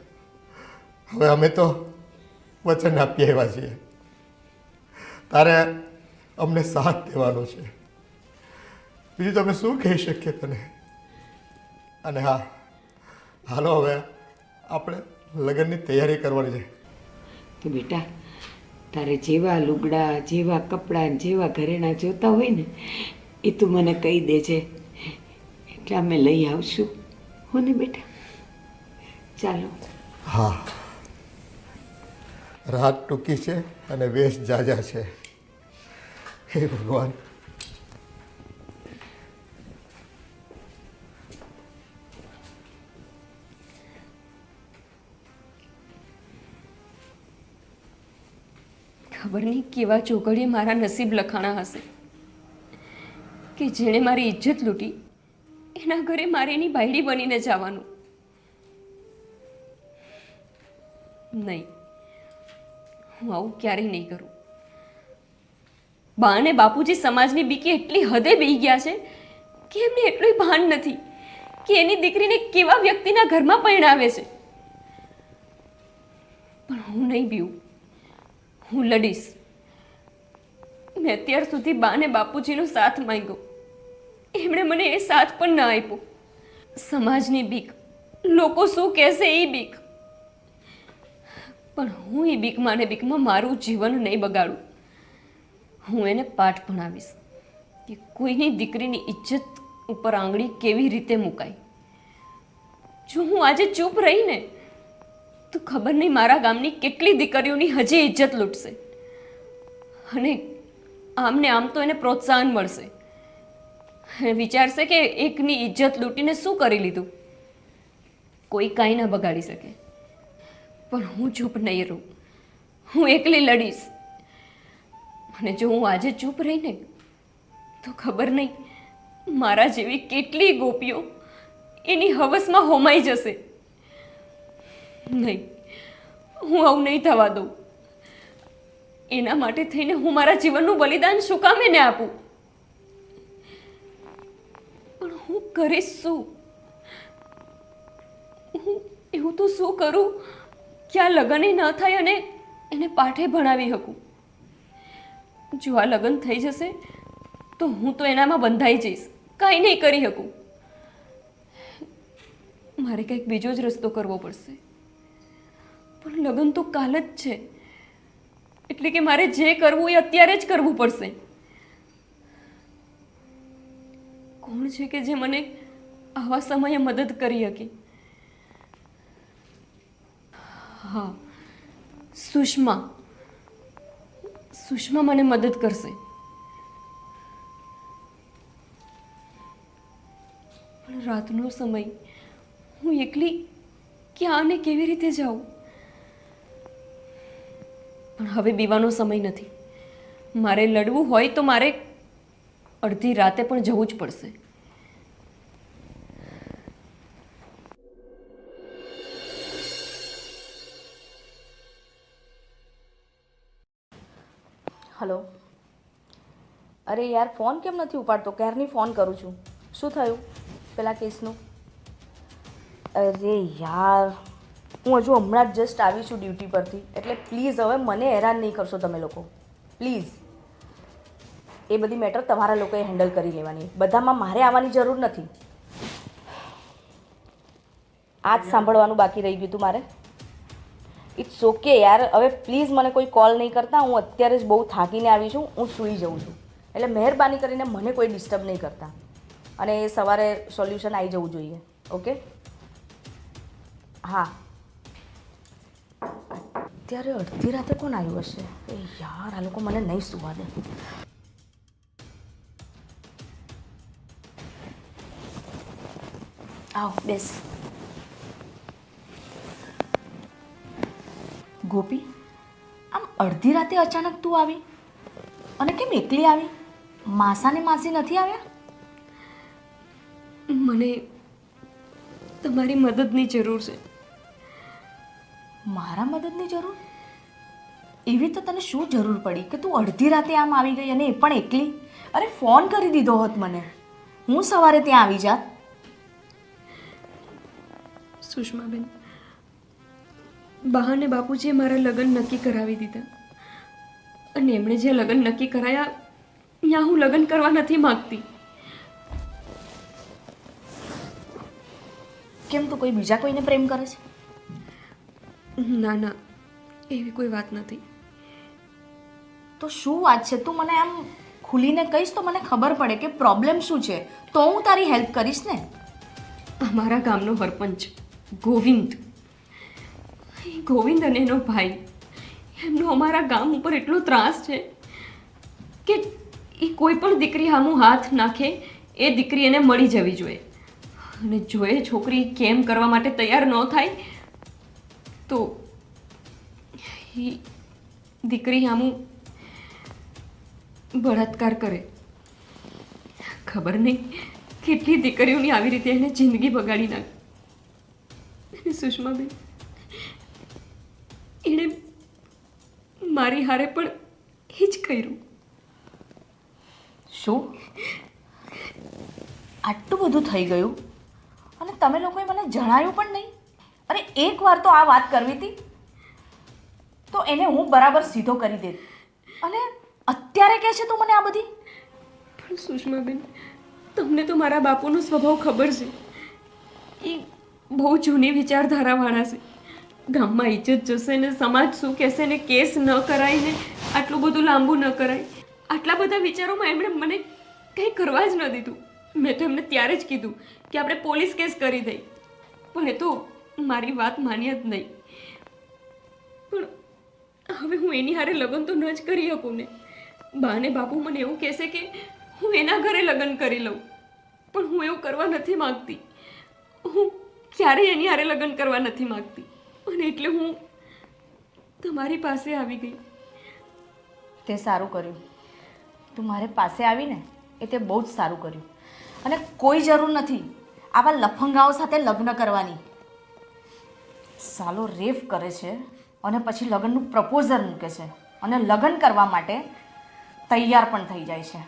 હવે અમે તો વચન આપી આવ્યા છીએ તારે અમને સાથ દેવાનો છે. બીજું તમે શું કહી શકીએ તને? અને હા, હાલો હવે આપણે લગ્નની તૈયારી કરવાની છે. તો બેટા તારે જેવા લુગડા, જેવા કપડાં, જેવા ઘરેણાં જોતા હોય ને એ તું મને કહી દેજે, એટલે અમે લઈ આવશું. હો ને બેટા? ચાલો. હા, રાત ટૂંકી છે અને વેશ જાજા છે. હે ભગવાન. ખબર નહીં કેવા ચોઘડીએ મારા નસીબ લખાણા હશે કે જેણે મારી ઇજ્જત લૂંટી એના ઘરે મારે એની બાયડી બનીને જવાનું. નહીં, હું આવું ક્યારેય નહીં કરું. બા અને બાપુજી સમાજની બીકે એટલી હદે બેહી ગયા છે કે એમને એટલું ભાન નથી કે એની દીકરીને કેવા વ્યક્તિના ઘરમાં પરણાવે છે. પણ હું નહીં બીવું, હું લડીશ. મેં અત્યાર સુધી બા અને બાપુજીનો સાથ માંગ્યો, એમણે મને એ સાથ પણ ના આપ્યો. સમાજની બીક, લોકો શું કહેશે એ બીક. પણ હું એ બીકમાં ને બીકમાં મારું જીવન નહીં બગાડું. હું એને પાઠ ભણાવીશ કે કોઈની દીકરીની ઇજ્જત ઉપર આંગળી કેવી રીતે મુકાય. જો હું આજે ચૂપ રહીને તો ખબર નહીં મારા ગામની કેટલી દીકરીઓની હજી ઇજ્જત લૂંટશે. અને આમને આમ તો એને પ્રોત્સાહન મળશે. વિચારશે કે એકની ઇજ્જત લૂંટીને શું કરી લીધું. કોઈ કાંઈ ના બગાડી શકે. પણ હું ચૂપ નહીં રહું, હું એકલી લડીશ. અને જો હું આજે ચૂપ રહીને તો ખબર નહીં મારા જેવી કેટલી ગોપીઓ એની હવસમાં હોમાઈ જશે. નહીં, હું આવું નહીં થવા દઉં. એના માટે થઈને હું મારા જીવનનું બલિદાન શું કામ એને આપું? પણ હું કરીશ શું? હું એવું તો શું કરું કે આ લગ્ન ન થાય અને એને પાઠે ભણાવી શકું? જો આ લગ્ન થઈ જશે તો હું તો એનામાં બંધાઈ જઈશ, કાંઈ નહીં કરી શકું. મારે કંઈક બીજો જ રસ્તો કરવો પડશે. પણ લગ્ન તો કાલ જ છે, એટલે કે મારે જે કરવું એ અત્યારે જ કરવું પડશે. કોણ છે કે જે મને આવા સમયે મદદ કરી શકે? હા, સુષ્મા. સુષ્મા મને મદદ કરશે. પણ રાતનો સમય, હું એકલી ક્યાં ને કેવી રીતે જાઉં? પણ હવે બીવાનો સમય નથી. મારે લડવું હોય તો મારે અડધી રાતે પણ જવું જ પડશે. હલો. અરે યાર, ફોન કેમ નથી ઉપાડતો? ક્યારની ફોન કરું છું. શું થયું પેલા કેસનું? અરે યાર, હું હજુ હમણાં જ જસ્ટ આવી છું ડ્યુટી પરથી, એટલે પ્લીઝ હવે મને હેરાન નહીં કરશો તમે લોકો, પ્લીઝ. એ બધી મેટર તમારા લોકોએ હેન્ડલ કરી લેવાની, બધામાં મારે આવવાની જરૂર નથી. આ જ સાંભળવાનું બાકી રહી ગયું હતું મારે. ઇટ્સ ઓકે યાર, હવે પ્લીઝ મને કોઈ કોલ નહીં કરતા. હું અત્યારે જ બહુ થાકીને આવી છું, હું સૂઈ જાઉં છું. એટલે મહેરબાની કરીને મને કોઈ ડિસ્ટર્બ નહીં કરતા. અને સવારે સોલ્યુશન આવી જવું જોઈએ. ઓકે? હા. અત્યારે અડધી રાતે કોણ આવ્યું હશે? એ યાર, આ લોકો મને નહીં સુવા દે. આવ બેસ. ગોપી, આમ અડધી રાતે અચાનક તું આવી? અને કેમ એકલી આવી? માસા ને માસી નથી આવ્યા? મને તમારી મદદની જરૂર છે. મારા મદદની જરૂર? એવી તો તને શું જરૂર પડી કે તું અડધી રાતે આમ આવી ગઈ, અને એ પણ એકલી? અરે ફોન કરી દીધો હોત મને, હું સવારે ત્યાં આવી જાત. અને એમણે જે લગ્ન નક્કી કરાયા ત્યાં હું લગ્ન કરવા નથી માંગતી. કેમ તું કોઈ બીજા કોઈને પ્રેમ કરે છે? ના ના, એવી કોઈ વાત નથી. તો શું વાત છે? તું મને આમ ખુલીને કહીશ તો મને ખબર પડે કે પ્રોબ્લેમ શું છે, તો હું તારી હેલ્પ કરીશ ને. અમારા ગામનો સરપંચ ગોવિંદ, ગોવિંદ અને એનો ભાઈ, એમનો અમારા ગામ ઉપર એટલો ત્રાસ છે કે એ કોઈ પણ દીકરી સામું હાથ નાખે એ દીકરી એને મળી જવી જોઈએ. અને જો એ છોકરી કેમ કરવા માટે તૈયાર ન થાય તો એ દીકરી સામું બળાત્કાર કરે. ખબર નહીં કેટલી દીકરીઓની આવી રીતે એને જિંદગી બગાડી નાખી. સુષ્માબેન, એણે મારી હારે પણ એ જ કર્યું. શું આટલું બધું થઈ ગયું અને તમે લોકોએ મને જણાવ્યું પણ નહીં? અરે એકવાર તો આ વાત કરવી હતી તો એને હું બરાબર સીધો કરી દેત, અને અત્યારે કહે છે તું મને આ બધી? પણ સુષ્માબેન, તમને તો મારા બાપુનો સ્વભાવ ખબર છે. એ બહુ જૂની વિચારધારાવાળા છે. ગામમાં ઇજ્જત જશે ને સમાજ શું કહેશે ને કેસ ન કરાય ને આટલું બધું લાંબુ ન કરાય, આટલા બધા વિચારોમાં એમણે મને કંઈ કરવા જ ન દીધું. મેં તો એમને ત્યારે જ કીધું કે આપણે પોલીસ કેસ કરી દઈ, પણ એ તો મારી વાત માન્યા જ નહીં. પણ હવે હું એની હારે લગ્ન તો ન જ કરી શકું ને. બા ને બાપુ મને એવું કહેશે કે હું એના ઘરે લગ્ન કરી લઉં, પણ હું એવું કરવા નથી માગતી. હું ક્યારેય એની હારે લગ્ન કરવા નથી માગતી, અને એટલે હું તમારી પાસે આવી ગઈ. તે સારું કર્યું, તું મારે પાસે આવીને એ તે બહુ જ સારું કર્યું. અને કોઈ જરૂર નથી આવા લફંગાઓ સાથે લગ્ન કરવાની. સાલો રેફ કરે છે અને પછી લગ્નનું પ્રપોઝલ મૂકે છે અને લગ્ન કરવા માટે તૈયાર પણ થઈ જાય છે.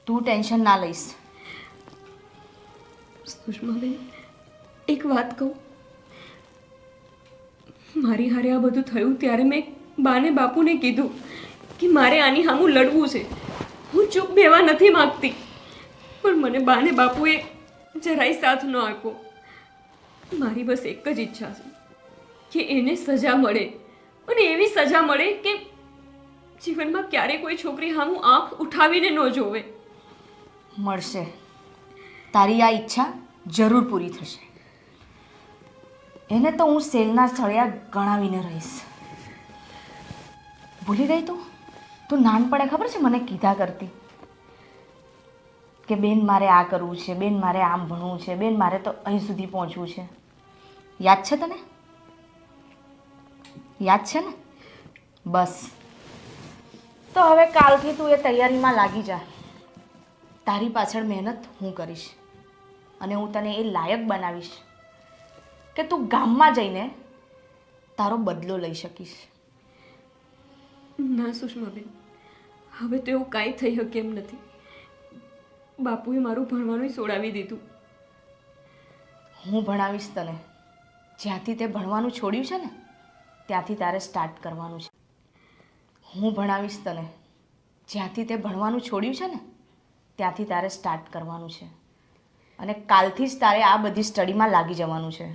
તું ટેન્શન ના લઈશ. સુષ્માબેન, એક વાત કહું, મારી હારે આ બધું થયું ત્યારે મેં બાને બાપુને કીધું કે મારે આની સામું લડવું છે, હું ચૂપ બેવા નથી માગતી. પણ મને બાને બાપુએ જરાય સાથ ન આપ્યો. મારી બસ એક જ ઈચ્છા છે કે એને સજા મળે, અને એવી સજા મળે કે જીવનમાં ક્યારેય કોઈ છોકરી સામું આંખ ઉઠાવીને ન જોવે. મળશે. તારી આ ઈચ્છા જરૂર પૂરી થશે. એને તો હું સેલના સળિયા ગણાવીને રહીશ. ભૂલી ગઈ તું નાનપણે ખબર છે મને કીધા કરતી કે બેન મારે આ કરવું છે, બેન મારે આમ ભણવું છે, બેન મારે તો અહીં સુધી પહોંચવું છે. યાદ છે તને? યાદ છે ને? બસ તો હવે કાલથી તું એ તૈયારીમાં લાગી જા. તારી પાછળ મહેનત હું કરીશ અને હું તને એ લાયક બનાવીશ કે તું ગામમાં જઈને તારો બદલો લઈ શકીશ. ના સુષ્માબેન, હવે તો એવું કાંઈ થઈ શકે એમ નથી. બાપુએ મારું ભણવાનું છોડાવી દીધું. હું ભણાવીશ તને. જ્યાંથી તે ભણવાનું છોડ્યું છે ને ત્યાંથી તારે સ્ટાર્ટ કરવાનું છે. હું ભણાવીશ તને. જ્યાંથી તે ભણવાનું છોડ્યું છે ને ત્યાંથી તારે સ્ટાર્ટ કરવાનું છે, અને કાલથી જ તારે આ બધી સ્ટડીમાં લાગી જવાનું છે.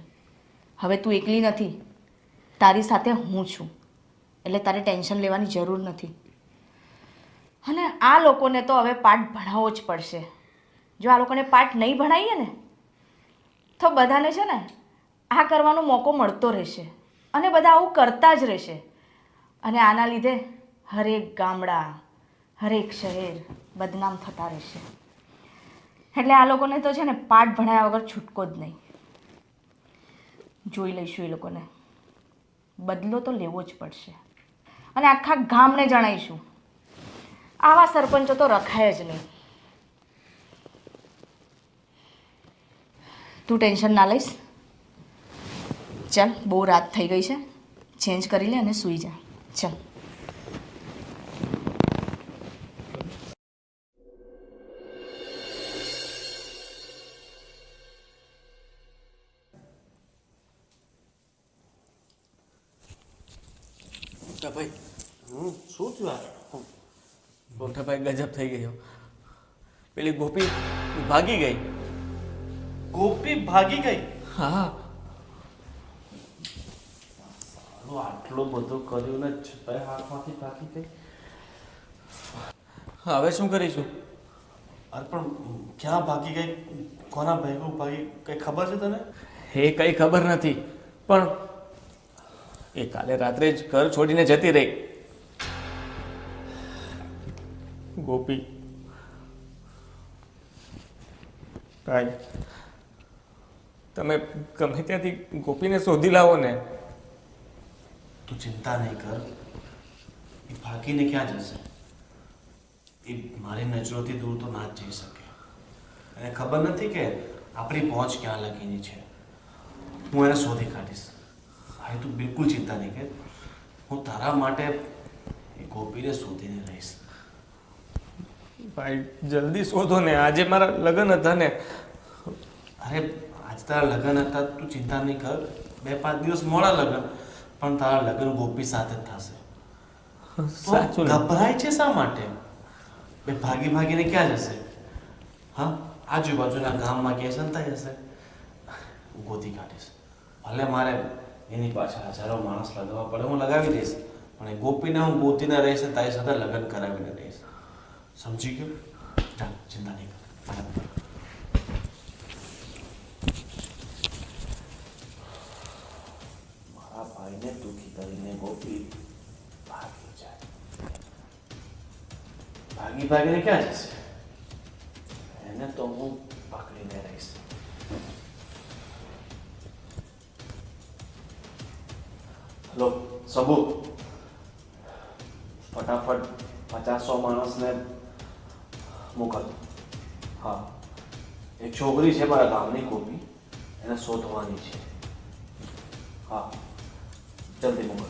હવે તું એકલી નથી, તારી સાથે હું છું, એટલે તારે ટેન્શન લેવાની જરૂર નથી. અને આ લોકોને તો હવે પાઠ ભણાવવો જ પડશે. જો આ લોકોને પાઠ નહીં ભણાવીએ ને તો બધાને છે ને આ કરવાનો મોકો મળતો રહેશે, અને બધા આવું કરતા જ રહેશે. અને આના લીધે હરેક ગામડા, હરેક શહેર બદનામ થતા રહેશે. એટલે આ લોકોને તો છે ને પાઠ ભણાવ્યા વગર છૂટકો જ નહીં. જોઈ લઈશું એ લોકોને. બદલો તો લેવો જ પડશે, અને આખા ગામને જણાવીશું. આવા સરપંચો તો રખાય જ નહીં. તું ટેન્શન ના લઈશ. ચાલ, બહુ રાત થઈ ગઈ છે, ચેન્જ કરી લે અને સૂઈ જા. ચાલ. મોટા ભાઈ શું થયું આ? મોટા ભાઈ ગજબ થઈ ગયો. પેલી ગોપી ભાગી ગઈ. ગોપી ભાગી ગઈ? હા. આટલું બધું કર્યું ને છતાંય હાથમાંથી ભાગી ગઈ. હવે શું કરીશું? અરે પણ ક્યાં ભાગી ગઈ? કોના ભેગું ભાગી કઈ ખબર છે તને? એ કઈ ખબર નથી, પણ એ કાલે રાત્રે જ ઘર છોડીને જતી રહી. ગોપી ભાઈ, તમે ગમે ત્યાંથી ગોપીને શોધી લાવો ને. તું ચિંતા નહીં કર. એ ભાગીને ક્યાં જશે? એ મારી નજરોથી દૂર તો ના જ જઈ શકે. એને ખબર નથી કે આપણી પહોંચ ક્યાં લગીની છે. હું એને શોધી કાઢીશ. ભાઈ તું બિલકુલ ચિંતા નહીં કર. હું તારા માટે એ ગોપીને શોધીને રહીશ. ભાઈ જલ્દી શોધો ને, આજે મારા લગ્ન હતા ને. અરે આજ તારા લગ્ન હતા, તું ચિંતા નહીં કર. 2-5 દિવસ મોડા લગ્ન, પણ તારા લગ્ન ગોપી સાથે જ થશે. સાચું ને? ગભરાય છે શા માટે? બે ભાગી ભાગીને ક્યાં જશે? હા, આજુબાજુના ગામમાં ક્યાંય સંતાઈ હશે. હું ગોતી કાઢીશ. ભલે મારે એની પાછળ હજારો માણસ લગાવવા પડે, હું લગાવી દઈશ. પણ એ ગોપીને હું ગોતીને રહીશ, તારી સાથે લગ્ન કરાવીને રહીશ. સમજી ગયો? ચાલ, ચિંતા નહીં કર. મારા ભાઈને દુઃખી કરીને ગોપી ભાગી જાય. ભાગીને ક્યાં જશે? એને તો હું પકડીને રહીશ. હલો સબુ, ફટાફટ 50-100 માણસને મોકલ. હા, એક છોકરી છે મારા ગામની ગોપી, એને શોધવાની છે. હા, જલ્દી મોકલ.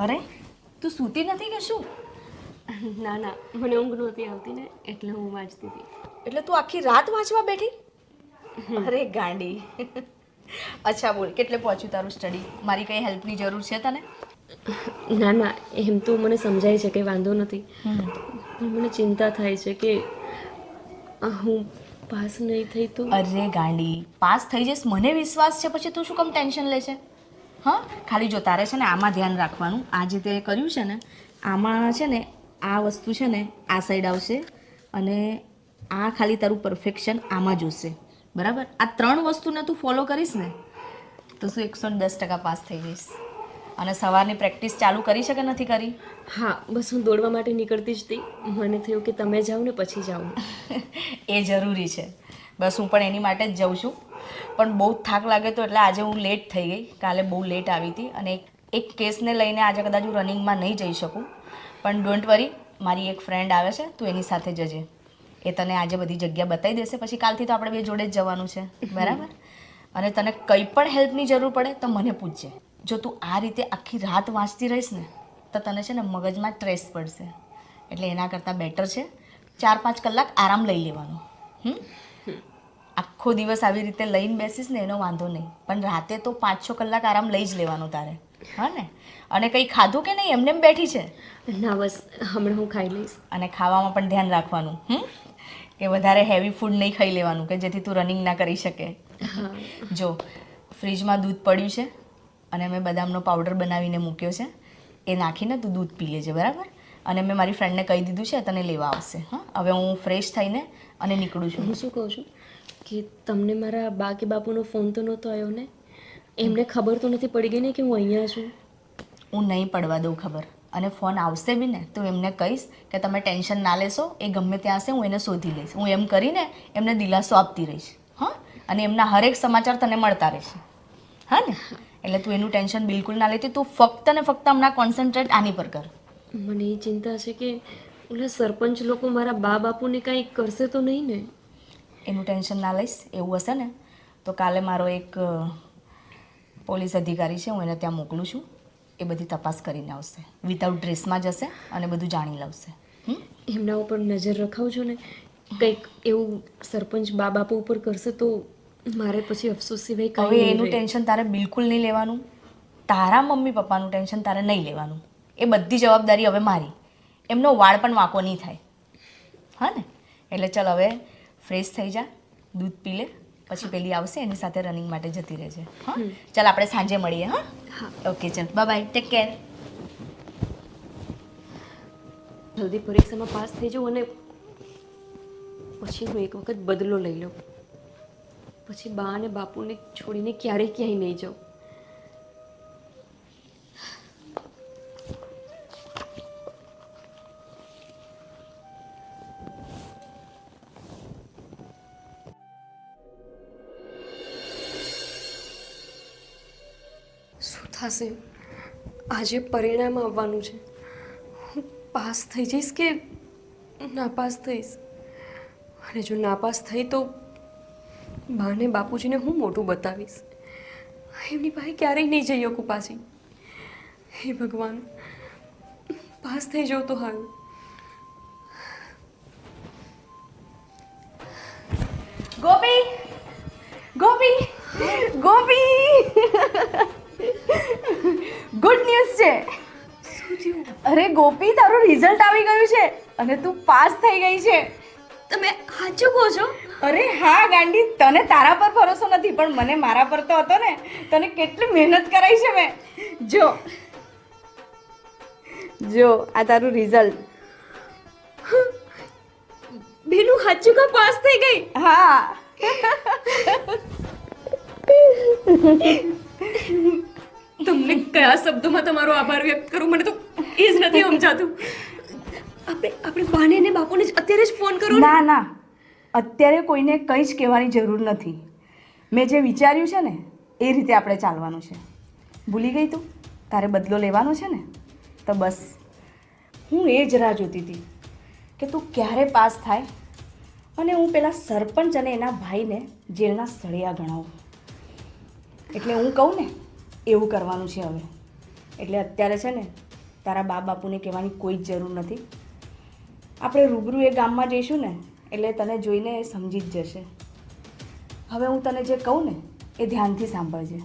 અરે તું સૂતી નથી કે શું? ના ના, મને ઊંઘ નહોતી આવતી ને એટલે હું વાંચતી હતી. એટલે તું આખી રાત વાંચવા બેઠી? અરે ગાંડી. અચ્છા બોલ, કેટલે પહોંચ્યું તારું સ્ટડી? મારી કઈ હેલ્પની જરૂર છે તને? ના ના, એમ તો મને સમજાય છે કે વાંધો નથી, પણ મને ચિંતા થાય છે કે હું પાસ નહીં થઈ તો. અરે ગાંડી, પાસ થઈ જઈશ મને વિશ્વાસ છે, પછી તું શું કામ ટેન્શન લે છે? હા, ખાલી જો તારે છે ને આમાં ધ્યાન રાખવાનું. આ જે તે કર્યું છે ને આમાં છે ને આ વસ્તુ છે ને આ સાઈડ આવશે અને આ ખાલી તારું પરફેક્શન આમાં જોશે, બરાબર? આ 3 વસ્તુને તું ફોલો કરીશ ને તો શું 110% પાસ થઈ જઈશ. અને સવારની પ્રેક્ટિસ ચાલુ કરી છે કે નથી કરી? હા, બસ હું દોડવા માટે નીકળતી જ હતી. મને થયું કે તમે જાઓ ને પછી જાઉં. એ જરૂરી છે. બસ હું પણ એની માટે જ જાઉં છું. પણ બહુ થાક લાગે તો એટલે આજે હું લેટ થઈ ગઈ. કાલે બહુ લેટ આવી હતી અને એક કેસને લઈને આજે કદાચ હું રનિંગમાં નહીં જઈ શકું. પણ ડોન્ટ વરી, મારી એક ફ્રેન્ડ આવે છે, તું એની સાથે જજે. એ તને આજે બધી જગ્યા બતાવી દેશે. પછી કાલથી તો આપણે બે જોડે જ જવાનું છે, બરાબર? અને તને કંઈ પણ હેલ્પની જરૂર પડે તો મને પૂછજે. જો તું આ રીતે આખી રાત વાંચતી રહીશ ને તો તને છે ને મગજમાં સ્ટ્રેસ પડશે. એટલે એના કરતાં બેટર છે 4-5 કલાક આરામ લઈ લેવાનો. આખો દિવસ આવી રીતે લઈને બેસીશ ને એનો વાંધો નહીં, પણ રાતે તો 5-6 કલાક આરામ લઈ જ લેવાનો તારે. હા ને? અને કંઈ ખાધું કે નહીં? એમને એમ બેઠી છે? ના, બસ હમણાં હું ખાઈ લઈશ. અને ખાવામાં પણ ધ્યાન રાખવાનું કે વધારે હેવી ફૂડ નહીં ખાઈ લેવાનું કે જેથી તું રનિંગ ના કરી શકે. જો ફ્રીજમાં દૂધ પડ્યું છે અને મેં બદામનો પાવડર બનાવીને મૂક્યો છે, એ નાખીને તું દૂધ પી લેજે, બરાબર? અને મેં મારી ફ્રેન્ડને કહી દીધું છે તને લેવા આવશે. હા, હવે હું ફ્રેશ થઈને અને નીકળું છું. હું શું કહું છું કે તમને મારા બા કે બાપુનો ફોન તો નહોતો આવ્યો ને? એમને ખબર તો નથી પડી ગઈ ને કે હું અહીંયા છું? હું નહીં પડવા દઉં ખબર. અને ફોન આવશે બી ને તો એમને કહીશ કે તમે ટેન્શન ના લેશો, એ ગમે ત્યાં હશે હું એને શોધી લઈશ. હું એમ કરીને એમને દિલાસો આપતી રહીશ. હા, અને એમના હરેક સમાચાર તને મળતા રહેશે. હા ને? એટલે તું એનું ટેન્શન બિલકુલ ના લેતી. તું ફક્ત ને ફક્ત હમણાં કોન્સન્ટ્રેટ આની પર કર. મને એ ચિંતા છે કે ઓલા સરપંચ લોકો મારા બા બાપુને કંઈ કરશે તો નહીં ને? એનું ટેન્શન ના લઈશ. એવું હશે ને તો કાલે મારો એક પોલીસ અધિકારી છે, હું એને ત્યાં મોકલું છું. એ બધી તપાસ કરીને આવશે. વિધાઉટ ડ્રેસમાં જશે અને બધું જાણી લાવશે. એમના ઉપર નજર રખાવજો ને. કંઈક એવું સરપંચ બા બાપુ ઉપર કરશે તો મારે પછી અફસોસ સિવાય હવે કંઈ એનું ટેન્શન તારે બિલકુલ નહીં લેવાનું. તારા મમ્મી પપ્પાનું ટેન્શન તારે નહીં લેવાનું. એ બધી જવાબદારી હવે મારી. એમનો વાળ પણ વાંકો નહીં થાય. હા ને? એટલે ચાલ હવે ફ્રેશ થઈ જા, દૂધ પી લે, પછી પેલી આવશે એની સાથે રનિંગ માટે જતી રહેજે. હા, ચાલ આપણે સાંજે મળીએ. હા, ઓકે, ચાલ, બાય બાય, ટેક કેર. જલ્દી પરીક્ષામાં પાસ થઈ જાઉં અને પછી હું એક વખત બદલો લઈ લઉં. પછી બા અને બાપુને છોડીને ક્યારેય ક્યાંય નહીં જાઉં. શું થશે? આજે પરિણામ આવવાનું છે. હું પાસ થઈ જઈશ કે નાપાસ થઈશ? અને જો નાપાસ થઈ તો બાને બાપુજીને હું મોટું બતાવીશ. એમની પાસે ક્યારેય નહીં જઈ શકું પાછી. હે ભગવાન, પાસ થઈ જાઉં તો સારું. ગોપી, ગોપી, ગોપી, ગુડ ન્યૂઝ છે. અરે ગોપી, તારું રિઝલ્ટ આવી ગયું છે અને તું પાસ થઈ ગઈ છે. તમે સાચું કહો છો? અરે હા ગાંડી, તને તારા પર ભરોસો નથી પણ મને મારા પર તો હતો ને. તને કેટલી મહેનત કરાઈ છે મેં. જો આ તારું રિઝલ્ટ. બેનું સાચું કા પાસ થઈ ગઈ? હા. તમને કયા શબ્દોમાં તમારો આભાર વ્યક્ત કરું મને તો એ જ નથી સમજાતું. આપણે બાને ને બાપુને અત્યારે જ ફોન કરો. ના ના, અત્યારે કોઈને કંઈ જ કહેવાની જરૂર નથી. મેં જે વિચાર્યું છે ને એ રીતે આપણે ચાલવાનું છે. ભૂલી ગઈ તું? તારે બદલો લેવાનો છે ને? તો બસ હું એ જ રાહ જોતી હતી કે તું ક્યારે પાસ થાય અને હું પેલા સરપંચ અને એના ભાઈને જેલના સળિયા ગણાવું. એટલે હું કહું ને એવું કરવાનું છે હવે. એટલે અત્યારે છે ને તારા બા બાપુને કહેવાની કોઈ જ જરૂર નથી. આપણે રૂબરૂ એ ગામમાં જઈશું ને એટલે તને જોઈને એ સમજી જ જશે. હવે હું તને જે કહું ને એ ધ્યાનથી સાંભળજે.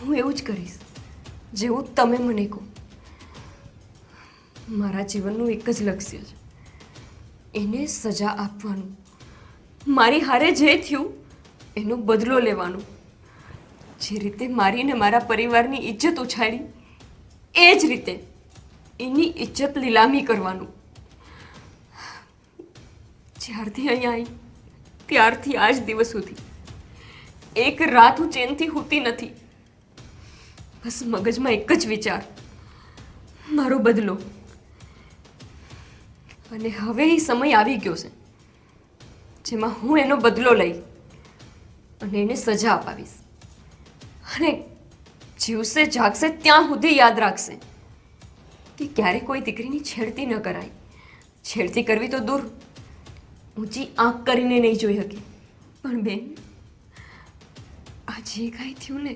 હું એવું જ કરીશ જેવું તમે મને કહો. મારા જીવનનું એક જ લક્ષ્ય છે, એને સજા આપવાનું. મારી હારે જે થયું એનો બદલો લેવાનો. જે રીતે મારીને મારા પરિવારની ઇજ્જત ઉછાળી એ જ રીતે એની ઇજ્જત લીલામી કરવાનું. જ્યારથી અહીંયા આવી ત્યારથી આજ દિવસ સુધી એક રાત હું ચેનથી સૂતી નથી. બસ મગજમાં એક જ વિચાર, મારો બદલો. અને હવે એ સમય આવી ગયો છે જેમાં હું એનો બદલો લઈ અને એને સજા અપાવીશ. અને જીવશે જાગશે ત્યાં સુધી યાદ રાખશે કે ક્યારે કોઈ દીકરીની છેડતી ન કરાય. છેડતી કરવી તો દૂર, ઊંચી આંખ કરીને નહીં જોઈ શકે. પણ બેન, આ જે કાંઈ થયું ને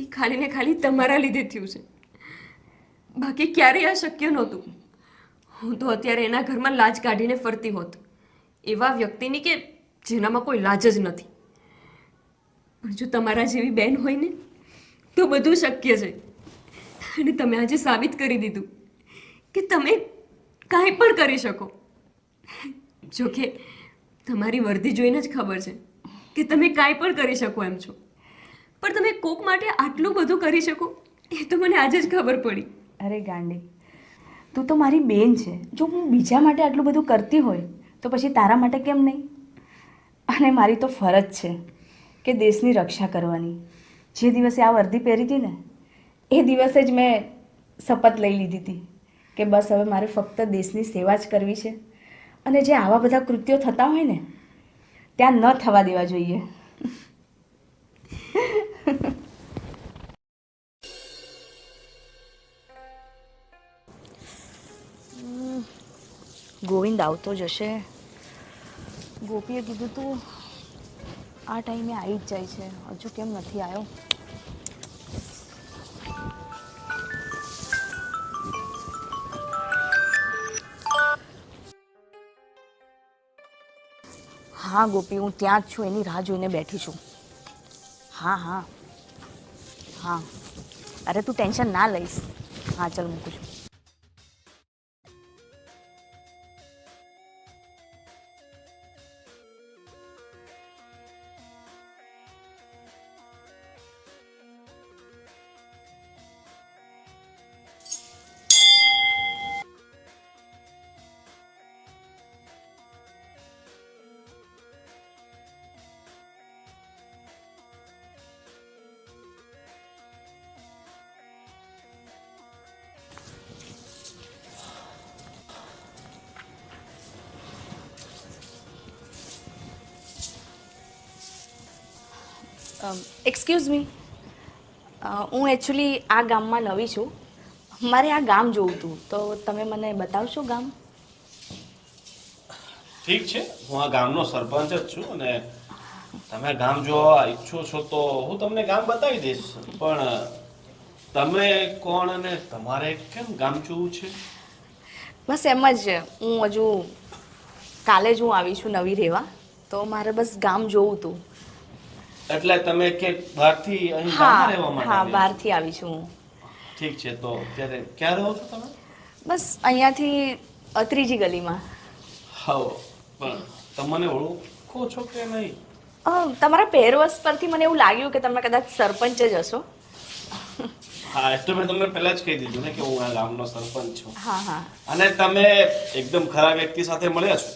એ ખાલી ને ખાલી તમારા લીધે થયું છે. બાકી ક્યારેય આ શક્ય નહોતું. હું તો અત્યારે એના ઘરમાં લાજ કાઢીને ફરતી હોત, એવા વ્યક્તિની કે જેનામાં કોઈ લાજ જ નથી. પણ જો તમારા જેવી બેન હોય ને તો બધું શક્ય છે. અને તમે આજે સાબિત કરી દીધું કે તમે કાંઈ પણ કરી શકો. જોકે તમારી વર્દી જોઈને જ ખબર છે કે તમે કાંઈ પણ કરી શકો એમ છો. પણ તમે કોક માટે આટલું બધું કરી શકો એ તો મને આજે જ ખબર પડી. અરે ગાંડી, તું તો મારી બેન છે. જો હું બીજા માટે આટલું બધું કરતી હોય તો પછી તારા માટે કેમ નહીં? અને મારી તો ફરજ છે કે દેશની રક્ષા કરવાની. જે દિવસે આ વર્દી પહેરી હતી ને એ દિવસે જ મેં શપથ લઈ લીધી હતી કે બસ હવે મારે ફક્ત દેશની સેવા જ કરવી છે અને જે આવા બધા કૃત્યો થતા હોય ને ત્યાં ન થવા દેવા જોઈએ. ગોવિંદ આવતો જ હશે. ગોપીએ કીધું તું આ ટાઈમે આવી જ જાય છે, હજુ કેમ નથી આવ્યો? હા ગોપી, હું ત્યાં જ છું, એની રાહ જોઈને બેઠી છું. હા હા હા, અરે તું ટેન્શન ના લઈશ. હા ચાલ મૂકું છું. એક્સક્યુઝ મી, હું એકચ્યુઅલી આ ગામમાં નવી છું. મારે આ ગામ જોવું હતું, તો તમે મને બતાવશો ગામ? ઠીક છે, હું આ ગામનો સરપંચ જ છું અને તમે ગામ જોવા ઈચ્છો છો તો હું તમને ગામ બતાવી દઈશ. પણ તમે કોણ અને તમારે કેમ ગામ જોવું છે? બસ એમ જ, હું હજુ કાલે જ હું આવી છું નવી રહેવા, તો મારે બસ ગામ જોવું હતું. એટલે તમે કે બહારથી અહીં ગામમાં રહેવા માટે હા, આવ્યા છો? બહારથી આવી છું હું. ઠીક છે, તો અત્યારે ક્યાં રહો છો તમે? બસ અહીંયાથી ત્રીજી ગલીમાં. હા, પણ તમને ઓળખો છો કે નહીં? તમારા પહેરવેશ પરથી મને એવું લાગ્યું કે તમે કદાચ સરપંચ જ હશો. હા, એ તો મેં તમને પહેલા જ કહી દીધું ને કે હું આ ગામનો સરપંચ છું. હા હા. અને તમે એકદમ ખરા વ્યક્તિ સાથે મળ્યા છો.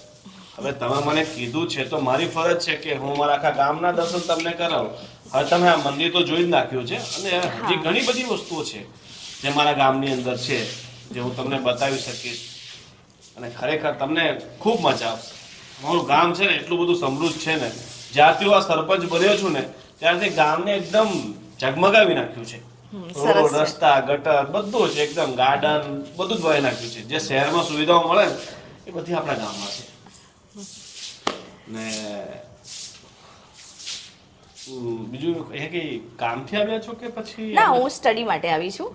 હવે તમે મને કીધું છે તો મારી ફરજ છે કે હું મારા આખા ગામના દર્શન તમને કરાવું. હવે તમે આ મંદિર તો જોઈ જ નાખ્યું છે અને હજી ઘણી બધી વસ્તુઓ છે જે મારા ગામની અંદર છે જે હું તમને બતાવી શકીશ અને ખરેખર તમને ખૂબ મજા આવશે. મારું ગામ છે ને એટલું બધું સમૃદ્ધ છે ને, જ્યારથી હું આ સરપંચ બન્યો છું ને ત્યારથી ગામને એકદમ ઝગમગાવી નાખ્યું છે. રોડ, રસ્તા, ગટર બધું છે, એકદમ ગાર્ડન બધું જ બનાવી નાખ્યું છે. જે શહેરમાં સુવિધાઓ મળે ને એ બધી આપણા ગામમાં છે. ને બીજું એ કઈ કામથી આવ્યા છો કે પછી? ના, હું સ્ટડી માટે આવી છું.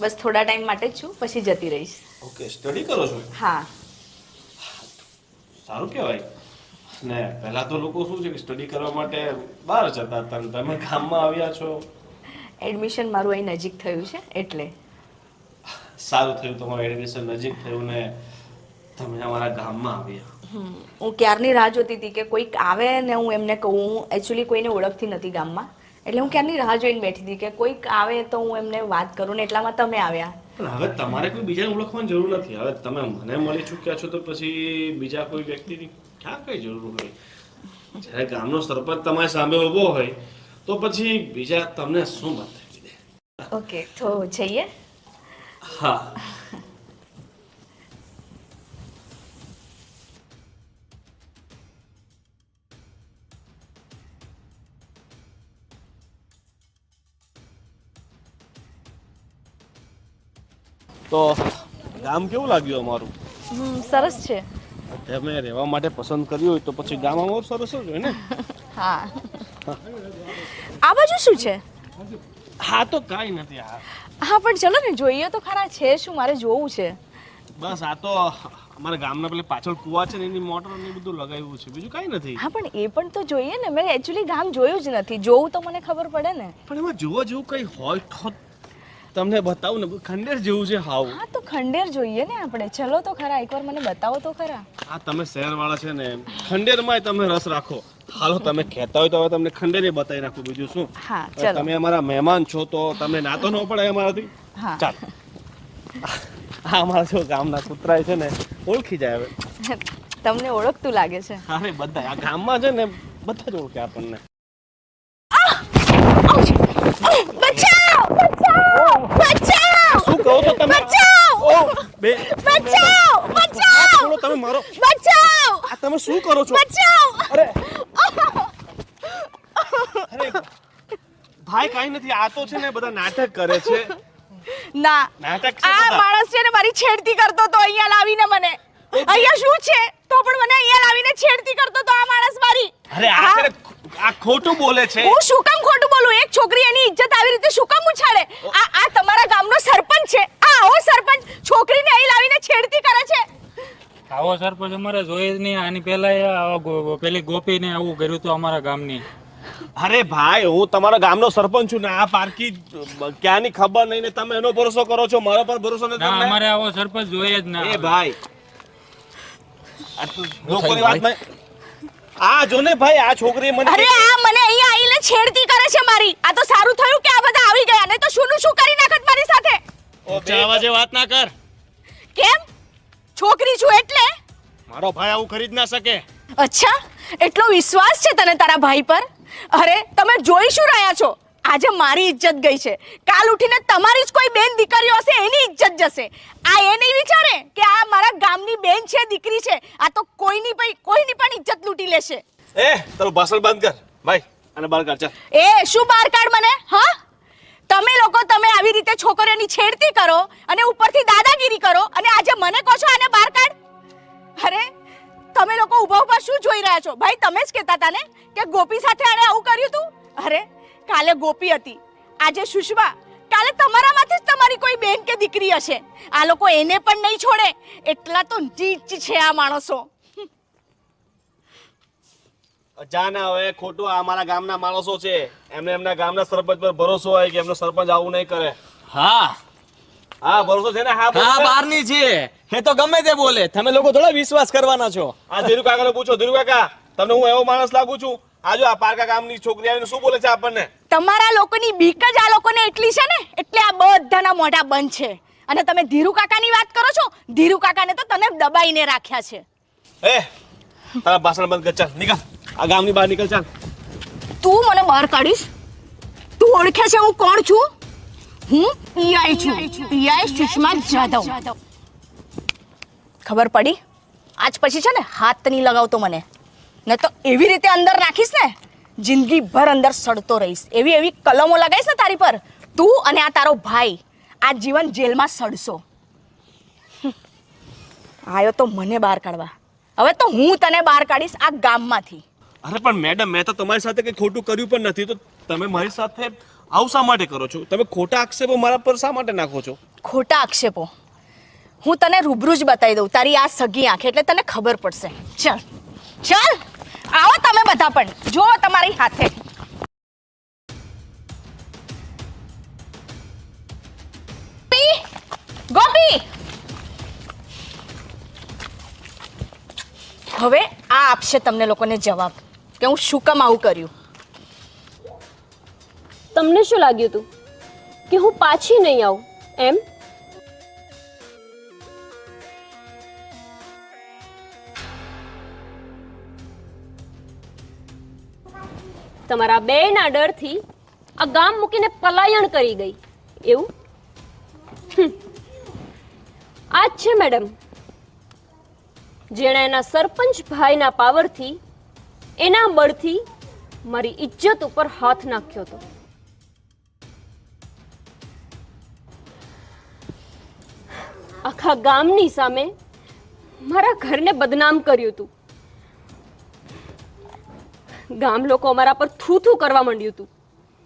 બસ થોડા ટાઈમ માટે જ છું, પછી જતી રહીશ. ઓકે, સ્ટડી કરો છો? હા. સારું કહેવાય. ને પહેલા તો લોકો શું છે કે સ્ટડી કરવા માટે બહાર જતા હતા, તમે ગામમાં આવ્યા છો. એડમિશન મારું અહીં નજીક થયું છે એટલે. સારું થયું તમારું એડમિશન નજીક થયું ને તમે અમારા ગામમાં આવ્યા. હું ક્યારની રાહ જોતી હતી કે કોઈક આવે ને હું એમને કહું. હું એકચ્યુઅલી કોઈને ઓળખતી નથી ગામમાં, એટલે હું ક્યારની રાહ જોઈને બેઠી હતી કે કોઈક આવે તો હું એમને વાત કરું ને એટલામાં તમે આવ્યા. પણ હવે તમારે કોઈ બીજાને ઓળખવાની જરૂર નથી. હવે તમે મને મળી ચૂક્યા છો તો પછી બીજા કોઈ વ્યક્તિની ક્યાં કઈ જરૂર હોય? જ્યારે ગામનો સરપંચ તમારી સામે ઊભો હોય તો પછી બીજા તમને શું બતાવી દે? ઓકે, તો જઈએ. હા. તો ગામ કેવું લાગ્યું અમારું? સરસ છે. તમે રહેવા માટે પસંદ કર્યું હોય તો પછી ગામ અમારું સરસ જ હોય ને? હા. આ બાજુ શું છે? હા, તો કાંઈ નથી. હા, પણ ચલો ને જોઈએ તો ખરા છે શું, મારે જોવું છે. બસ આ તો અમારા ગામના પેલે પાછળ કુવા છે ને એની મોટર ને બધું લગાવ્યું છે, બીજું કાંઈ નથી. હા, પણ એ પણ તો જોઈએ ને. મેં એકચ્યુઅલી ગામ જોયું જ નથી. જોવું તો મને ખબર પડે ને. પણ એમાં જોવા જેવું કંઈ હોય તો તમને બતાવું ને. ખંડેર જેવું છે હાવ. હા, તો ખંડેર જોઈએ ને આપણે. ચલો તો ખરા, એકવાર મને બતાવો તો ખરા. હા, તમે શહેરવાળા છે ને, ખંડેરમાં તમે રસ રાખો. હાલો, તમે કહેતા હોય તો હવે તમને ખંડેરે બતાવી નાખું, બીજું શું. હા, ચલો. તમે અમારા મહેમાન છો તો તમને ના તો ન પડે અમારાથી. હા, ચાલ. હા, અમારા જો ગામના કૂતરાય છે ને ઓળખી જાય હવે. તમને ઓળખતું લાગે છે. અરે બધા આ ગામમાં છે ને બધા જ ઓળખે આપણને. બચાવ! બચાવ! બચાવ! શું કહો છો તમે? બચાવ! બે બચાવ બચાવ થોડો તમે મારો બચાવ આ તમે શું કરો છો? બચાવ અરે અરે ભાઈ કાઈ નથી, આ તો છે ને બધા નાટક કરે છે. ના નાટક છે આ બધા. માણસ છે ને મારી છેડતી કરતો તો અહીંયા લાવીને મને. અહીંયા શું છે તો પણ મને અહીંયા લાવીને છેડતી કરતો તો આ માણસ મારી. અરે આ છે ને, આ ખોટું બોલે છે. હું શું કામ ખોટું બોલું? એક છોકરી એની ઇજ્જત આવી રીતે શું કામ ઉછાળે? આ તમારા ગામનો સરપંચ છે. આ આવો સરપંચ છોકરીને અહીં લાવીને છેડતી કરે છે. આવો સરપંચ અમારે જોઈએ જ નહીં. આની પહેલા પેલી ગોપીને આવું કર્યું હતું અમારા ગામની. અરે ભાઈ, હું તમારા ગામનો સરપંચ છું ને આ પારકી ક્યાંની ખબર નહીં ને તમે એનો ભરોસો કરો છો, મારા પર ભરોસો નથી ના, તમને? અમારે આવો સરપંચ જોઈએ જ ના. એ ભાઈ આ તો લોકોની વાત નહીં. આ જો ને ભાઈ, આ છોકરીએ મને અરે આ મને અહીંયા આવીને છેડતી કરે છે મારી. આ તો સારું થયું કે આ બધા આવી ગયા, નહીં તો શુંનું શું કરી નાખત મારી સાથે. ઊંચા અવાજે વાત ના કર. કેમ? છોકરી છું એટલે? મારો ભાઈ આવું કરી જ ના શકે. અચ્છા, એટલો વિશ્વાસ છે તને તારા ભાઈ પર? અરે તમે જોઈ શું રહ્યા છો? આજે મારી ઇજ્જત ગઈ છે, કાલ ઉઠીને તમારી જ કોઈ બેન દીકરીઓ હશે એની ઇજ્જત જશે. આ એ નહીં વિચારે કે આ મારા ગામની બેન છે, દીકરી છે. આ તો કોઈની પણ ઇજ્જત લૂંટી લેશે. એ તારું ભાષણ બંધ કર ભાઈ, અને બહાર કાઢ ચાલ. એ શું બહાર કાઢ મને? હા, તમે લોકો તમે આવી રીતે છોકરીઓની છેડતી કરો અને ઉપરથી દાદાગીરી કરો અને આજે મને કહો છો આને બહાર કાઢ? અરે તમે લોકો ઊભા ઊભા શું જોઈ રહ્યા છો? ભાઈ તમે જ કહેતા હતા ને કે ગોપી સાથે આને આવું કર્યું હતું. અરે કાલે ગોપી હતી, આજે સુષ્મા, કાલે તમારામાંથી જ તમારી કોઈ બેન કે દીકરી હશે. આ લોકો એને પણ નહીં છોડે. એટલા તો નીચ છે આ માણસો. જાને હવે ખોટું, આ અમારા ગામના માણસો છે, એમને એમના ગામના સરપંચ પર ભરોસો હોય કે એમનો સરપંચ આવું નહીં કરે. હા હા ભરોસો છે ને? હા હા, બહારની છે એ તો ગમે તે બોલે, તમે લોકો થોડા વિશ્વાસ કરવાના છો. આ ધીરુ કાકાને પૂછો. ધીરુ કાકા, તમને હું એવો માણસ લાગુ છું? આજો આ પારકા ગામની છોકરી આવીને શું બોલે છે આપણને? તમારા લોકોની બીક જ આ લોકોને એટલી છે ને, એટલે આ બધાના મોઢા બંધ છે. અને તમે ધીરુ કાકાની વાત કરો છો? ધીરુ કાકાને તો તને દબાઈને રાખ્યા છે. એ તારા ભાષણ બંધ કર, ચાલ નીકળ આ ગામની બહાર નીકળ. ચાલ. તું મને બહાર કાઢીશ? તું ઓળખે છે હું કોણ છું? હું પીઆઈ છું, પીઆઈ સુષ્મા જાધવ. ખબર પડી? આજ પછી છે ને હાથ નહીં લગાવતો મને, ને તો એવી રીતે અંદર નાખીશ ને જિંદગી ભર અંદર સડતો રહીશ. એવી કલમો લગાવીશ ને તારી પર, તું અને આ તારો ભાઈ આ જીવન જેલમાં સડશો. આયો તો મને બહાર કાઢવા, હવે તો હું તને બહાર કાઢીશ આ ગામમાંથી. અરે પણ મેડમ, મેં તો તમારી સાથે કંઈ ખોટું કર્યું પણ નથી, તો તમે મારી સાથે આવું શા માટે કરો છો? તમે ખોટા આક્ષેપો મારા પર શા માટે નાખો છો? ખોટા આક્ષેપો હું તને રૂબરૂ જ બતાવી દઉં, તારી આ સગી આંખ, એટલે તને ખબર પડશે. ચાલ ચાલ, આવો તમે બધા પણ જો તમારી હાથે. ગોપી, હવે આ આપશે તમને લોકોને જવાબ કે હું શું કામ આવું કર્યું. તમને શું લાગ્યું હતું કે હું પાછી નહીં આવું એમ? તમારા બેના ડરથી આ ગામ મૂકીને પલાયણ કરી ગઈ એવું? આ જ છે મેડમ, જેણે એના સરપંચ ભાઈના પાવરથી, એના બળથી મારી ઇજ્જત ઉપર હાથ નાખ્યો હતો. આખા ગામની સામે મારા ઘરને બદનામ કર્યું હતું. ગામ લોકો અમારા પર થૂ થૂ કરવા માંડ્યું હતું.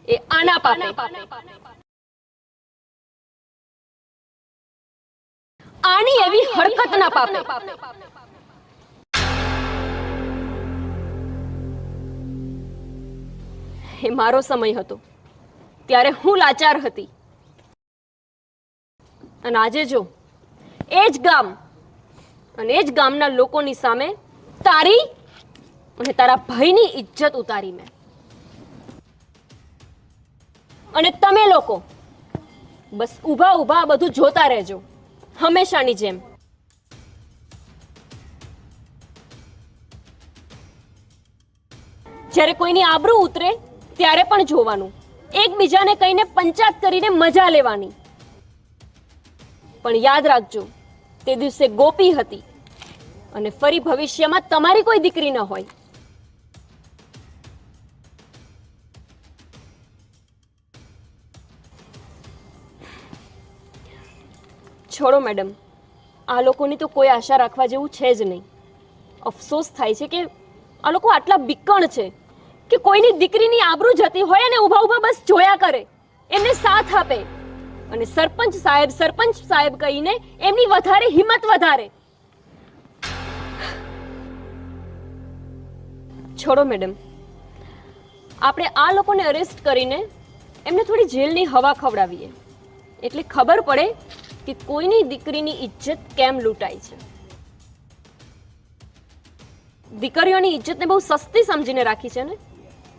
એ આના પાપે, આની એવી હરકતના પાપે. એ મારો સમય હતો, ત્યારે હું લાચાર હતી. અને આજે જો એ જ ગામ અને એ જ ગામના લોકોની સામે તારી અને તારા ભાઈની ઇજ્જત ઉતારી મેં. અને તમે લોકો બસ ઊભા ઊભા બધું જોતા રહેજો હંમેશાની જેમ. જ્યારે કોઈની આબરૂ ઉતરે ત્યારે પણ જોવાનું, એકબીજાને કહીને પંચાયત કરીને મજા લેવાની. પણ યાદ રાખજો તે દિવસે ગોપી હતી અને ફરી ભવિષ્યમાં તમારી કોઈ દીકરી ન હોય. છોડો મેડમ, આ લોકોની તો કોઈ આશા રાખવા જેવું છે જ નહીં. અફસોસ થાય છે કે આ લોકો આટલા બીકણ છે કે કોઈની દીકરીની આબરૂ જતી હોય અને ઊભા ઊભા બસ જોયા કરે, એમને સાથ આપે અને સરપંચ સાહેબ કહીને એમની વધારે હિંમત વધારે. છોડો મેડમ, આપણે આ લોકોને અરેસ્ટ કરીને એમને થોડી જેલની હવા ખવડાવીએ એટલે ખબર પડે કે કોઈની દીકરીની ઇજ્જત કેમ લૂંટાય છે. દીકરીઓની ઇજ્જતને બહુ સસ્તી સમજીને રાખી છે ને,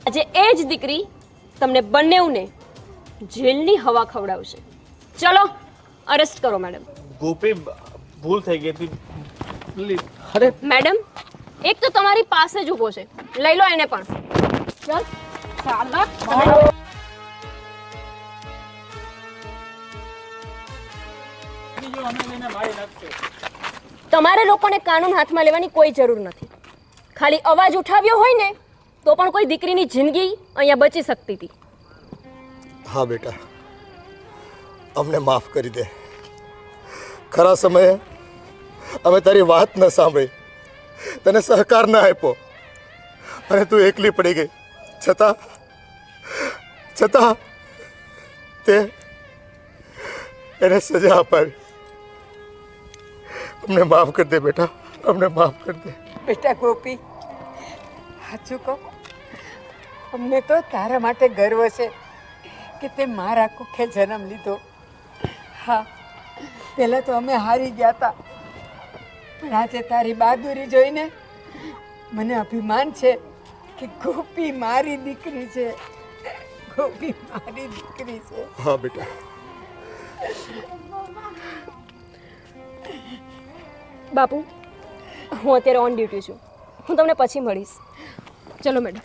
આજે એ જ દીકરી તમને બંનેવને જેલની હવા ખવડાવશે. ચલો અરેસ્ટ કરો મેડમ. ગોપી ભૂલ થઈ ગઈ હતી. અરે મેડમ, એક તો તમારી પાસે જ ઊભો છે, લઈ લો એને પણ. ચાલ ચાલો. તમારે લોકોને કાનૂન હાથમાં લેવાની કોઈ જરૂર નથી. ખાલી અવાજ ઉઠાવ્યો હોય ને તો પણ કોઈ દીકરીની જિંદગી અહીંયા બચી શકતી હતી. હા બેટા, અમને માફ કરી દે. ખરા સમયે અમે તારી વાત ન સાંભળી, તને સહકાર ન આપ્યો અને તું એકલી પડી ગઈ. છતાં તે એને સજા અપાવી. અમને માફ કરી દે બેટા, અમને માફ કરી દે. બેટા ગોપી, સાચું કહું, અમને તો તારા માટે ગર્વ છે કે તે મારા કુખે જન્મ લીધો. હા, પહેલાં તો અમે હારી ગયા હતા, પણ આજે તારી બહાદુરી જોઈને મને અભિમાન છે કે ગોપી મારી દીકરી છે. ગોપી મારી દીકરી છે. હા બેટા. બાપુ, હું અત્યારે ઓન ડ્યુટી છું, હું તમને પછી મળીશ. ચલો મેડમ.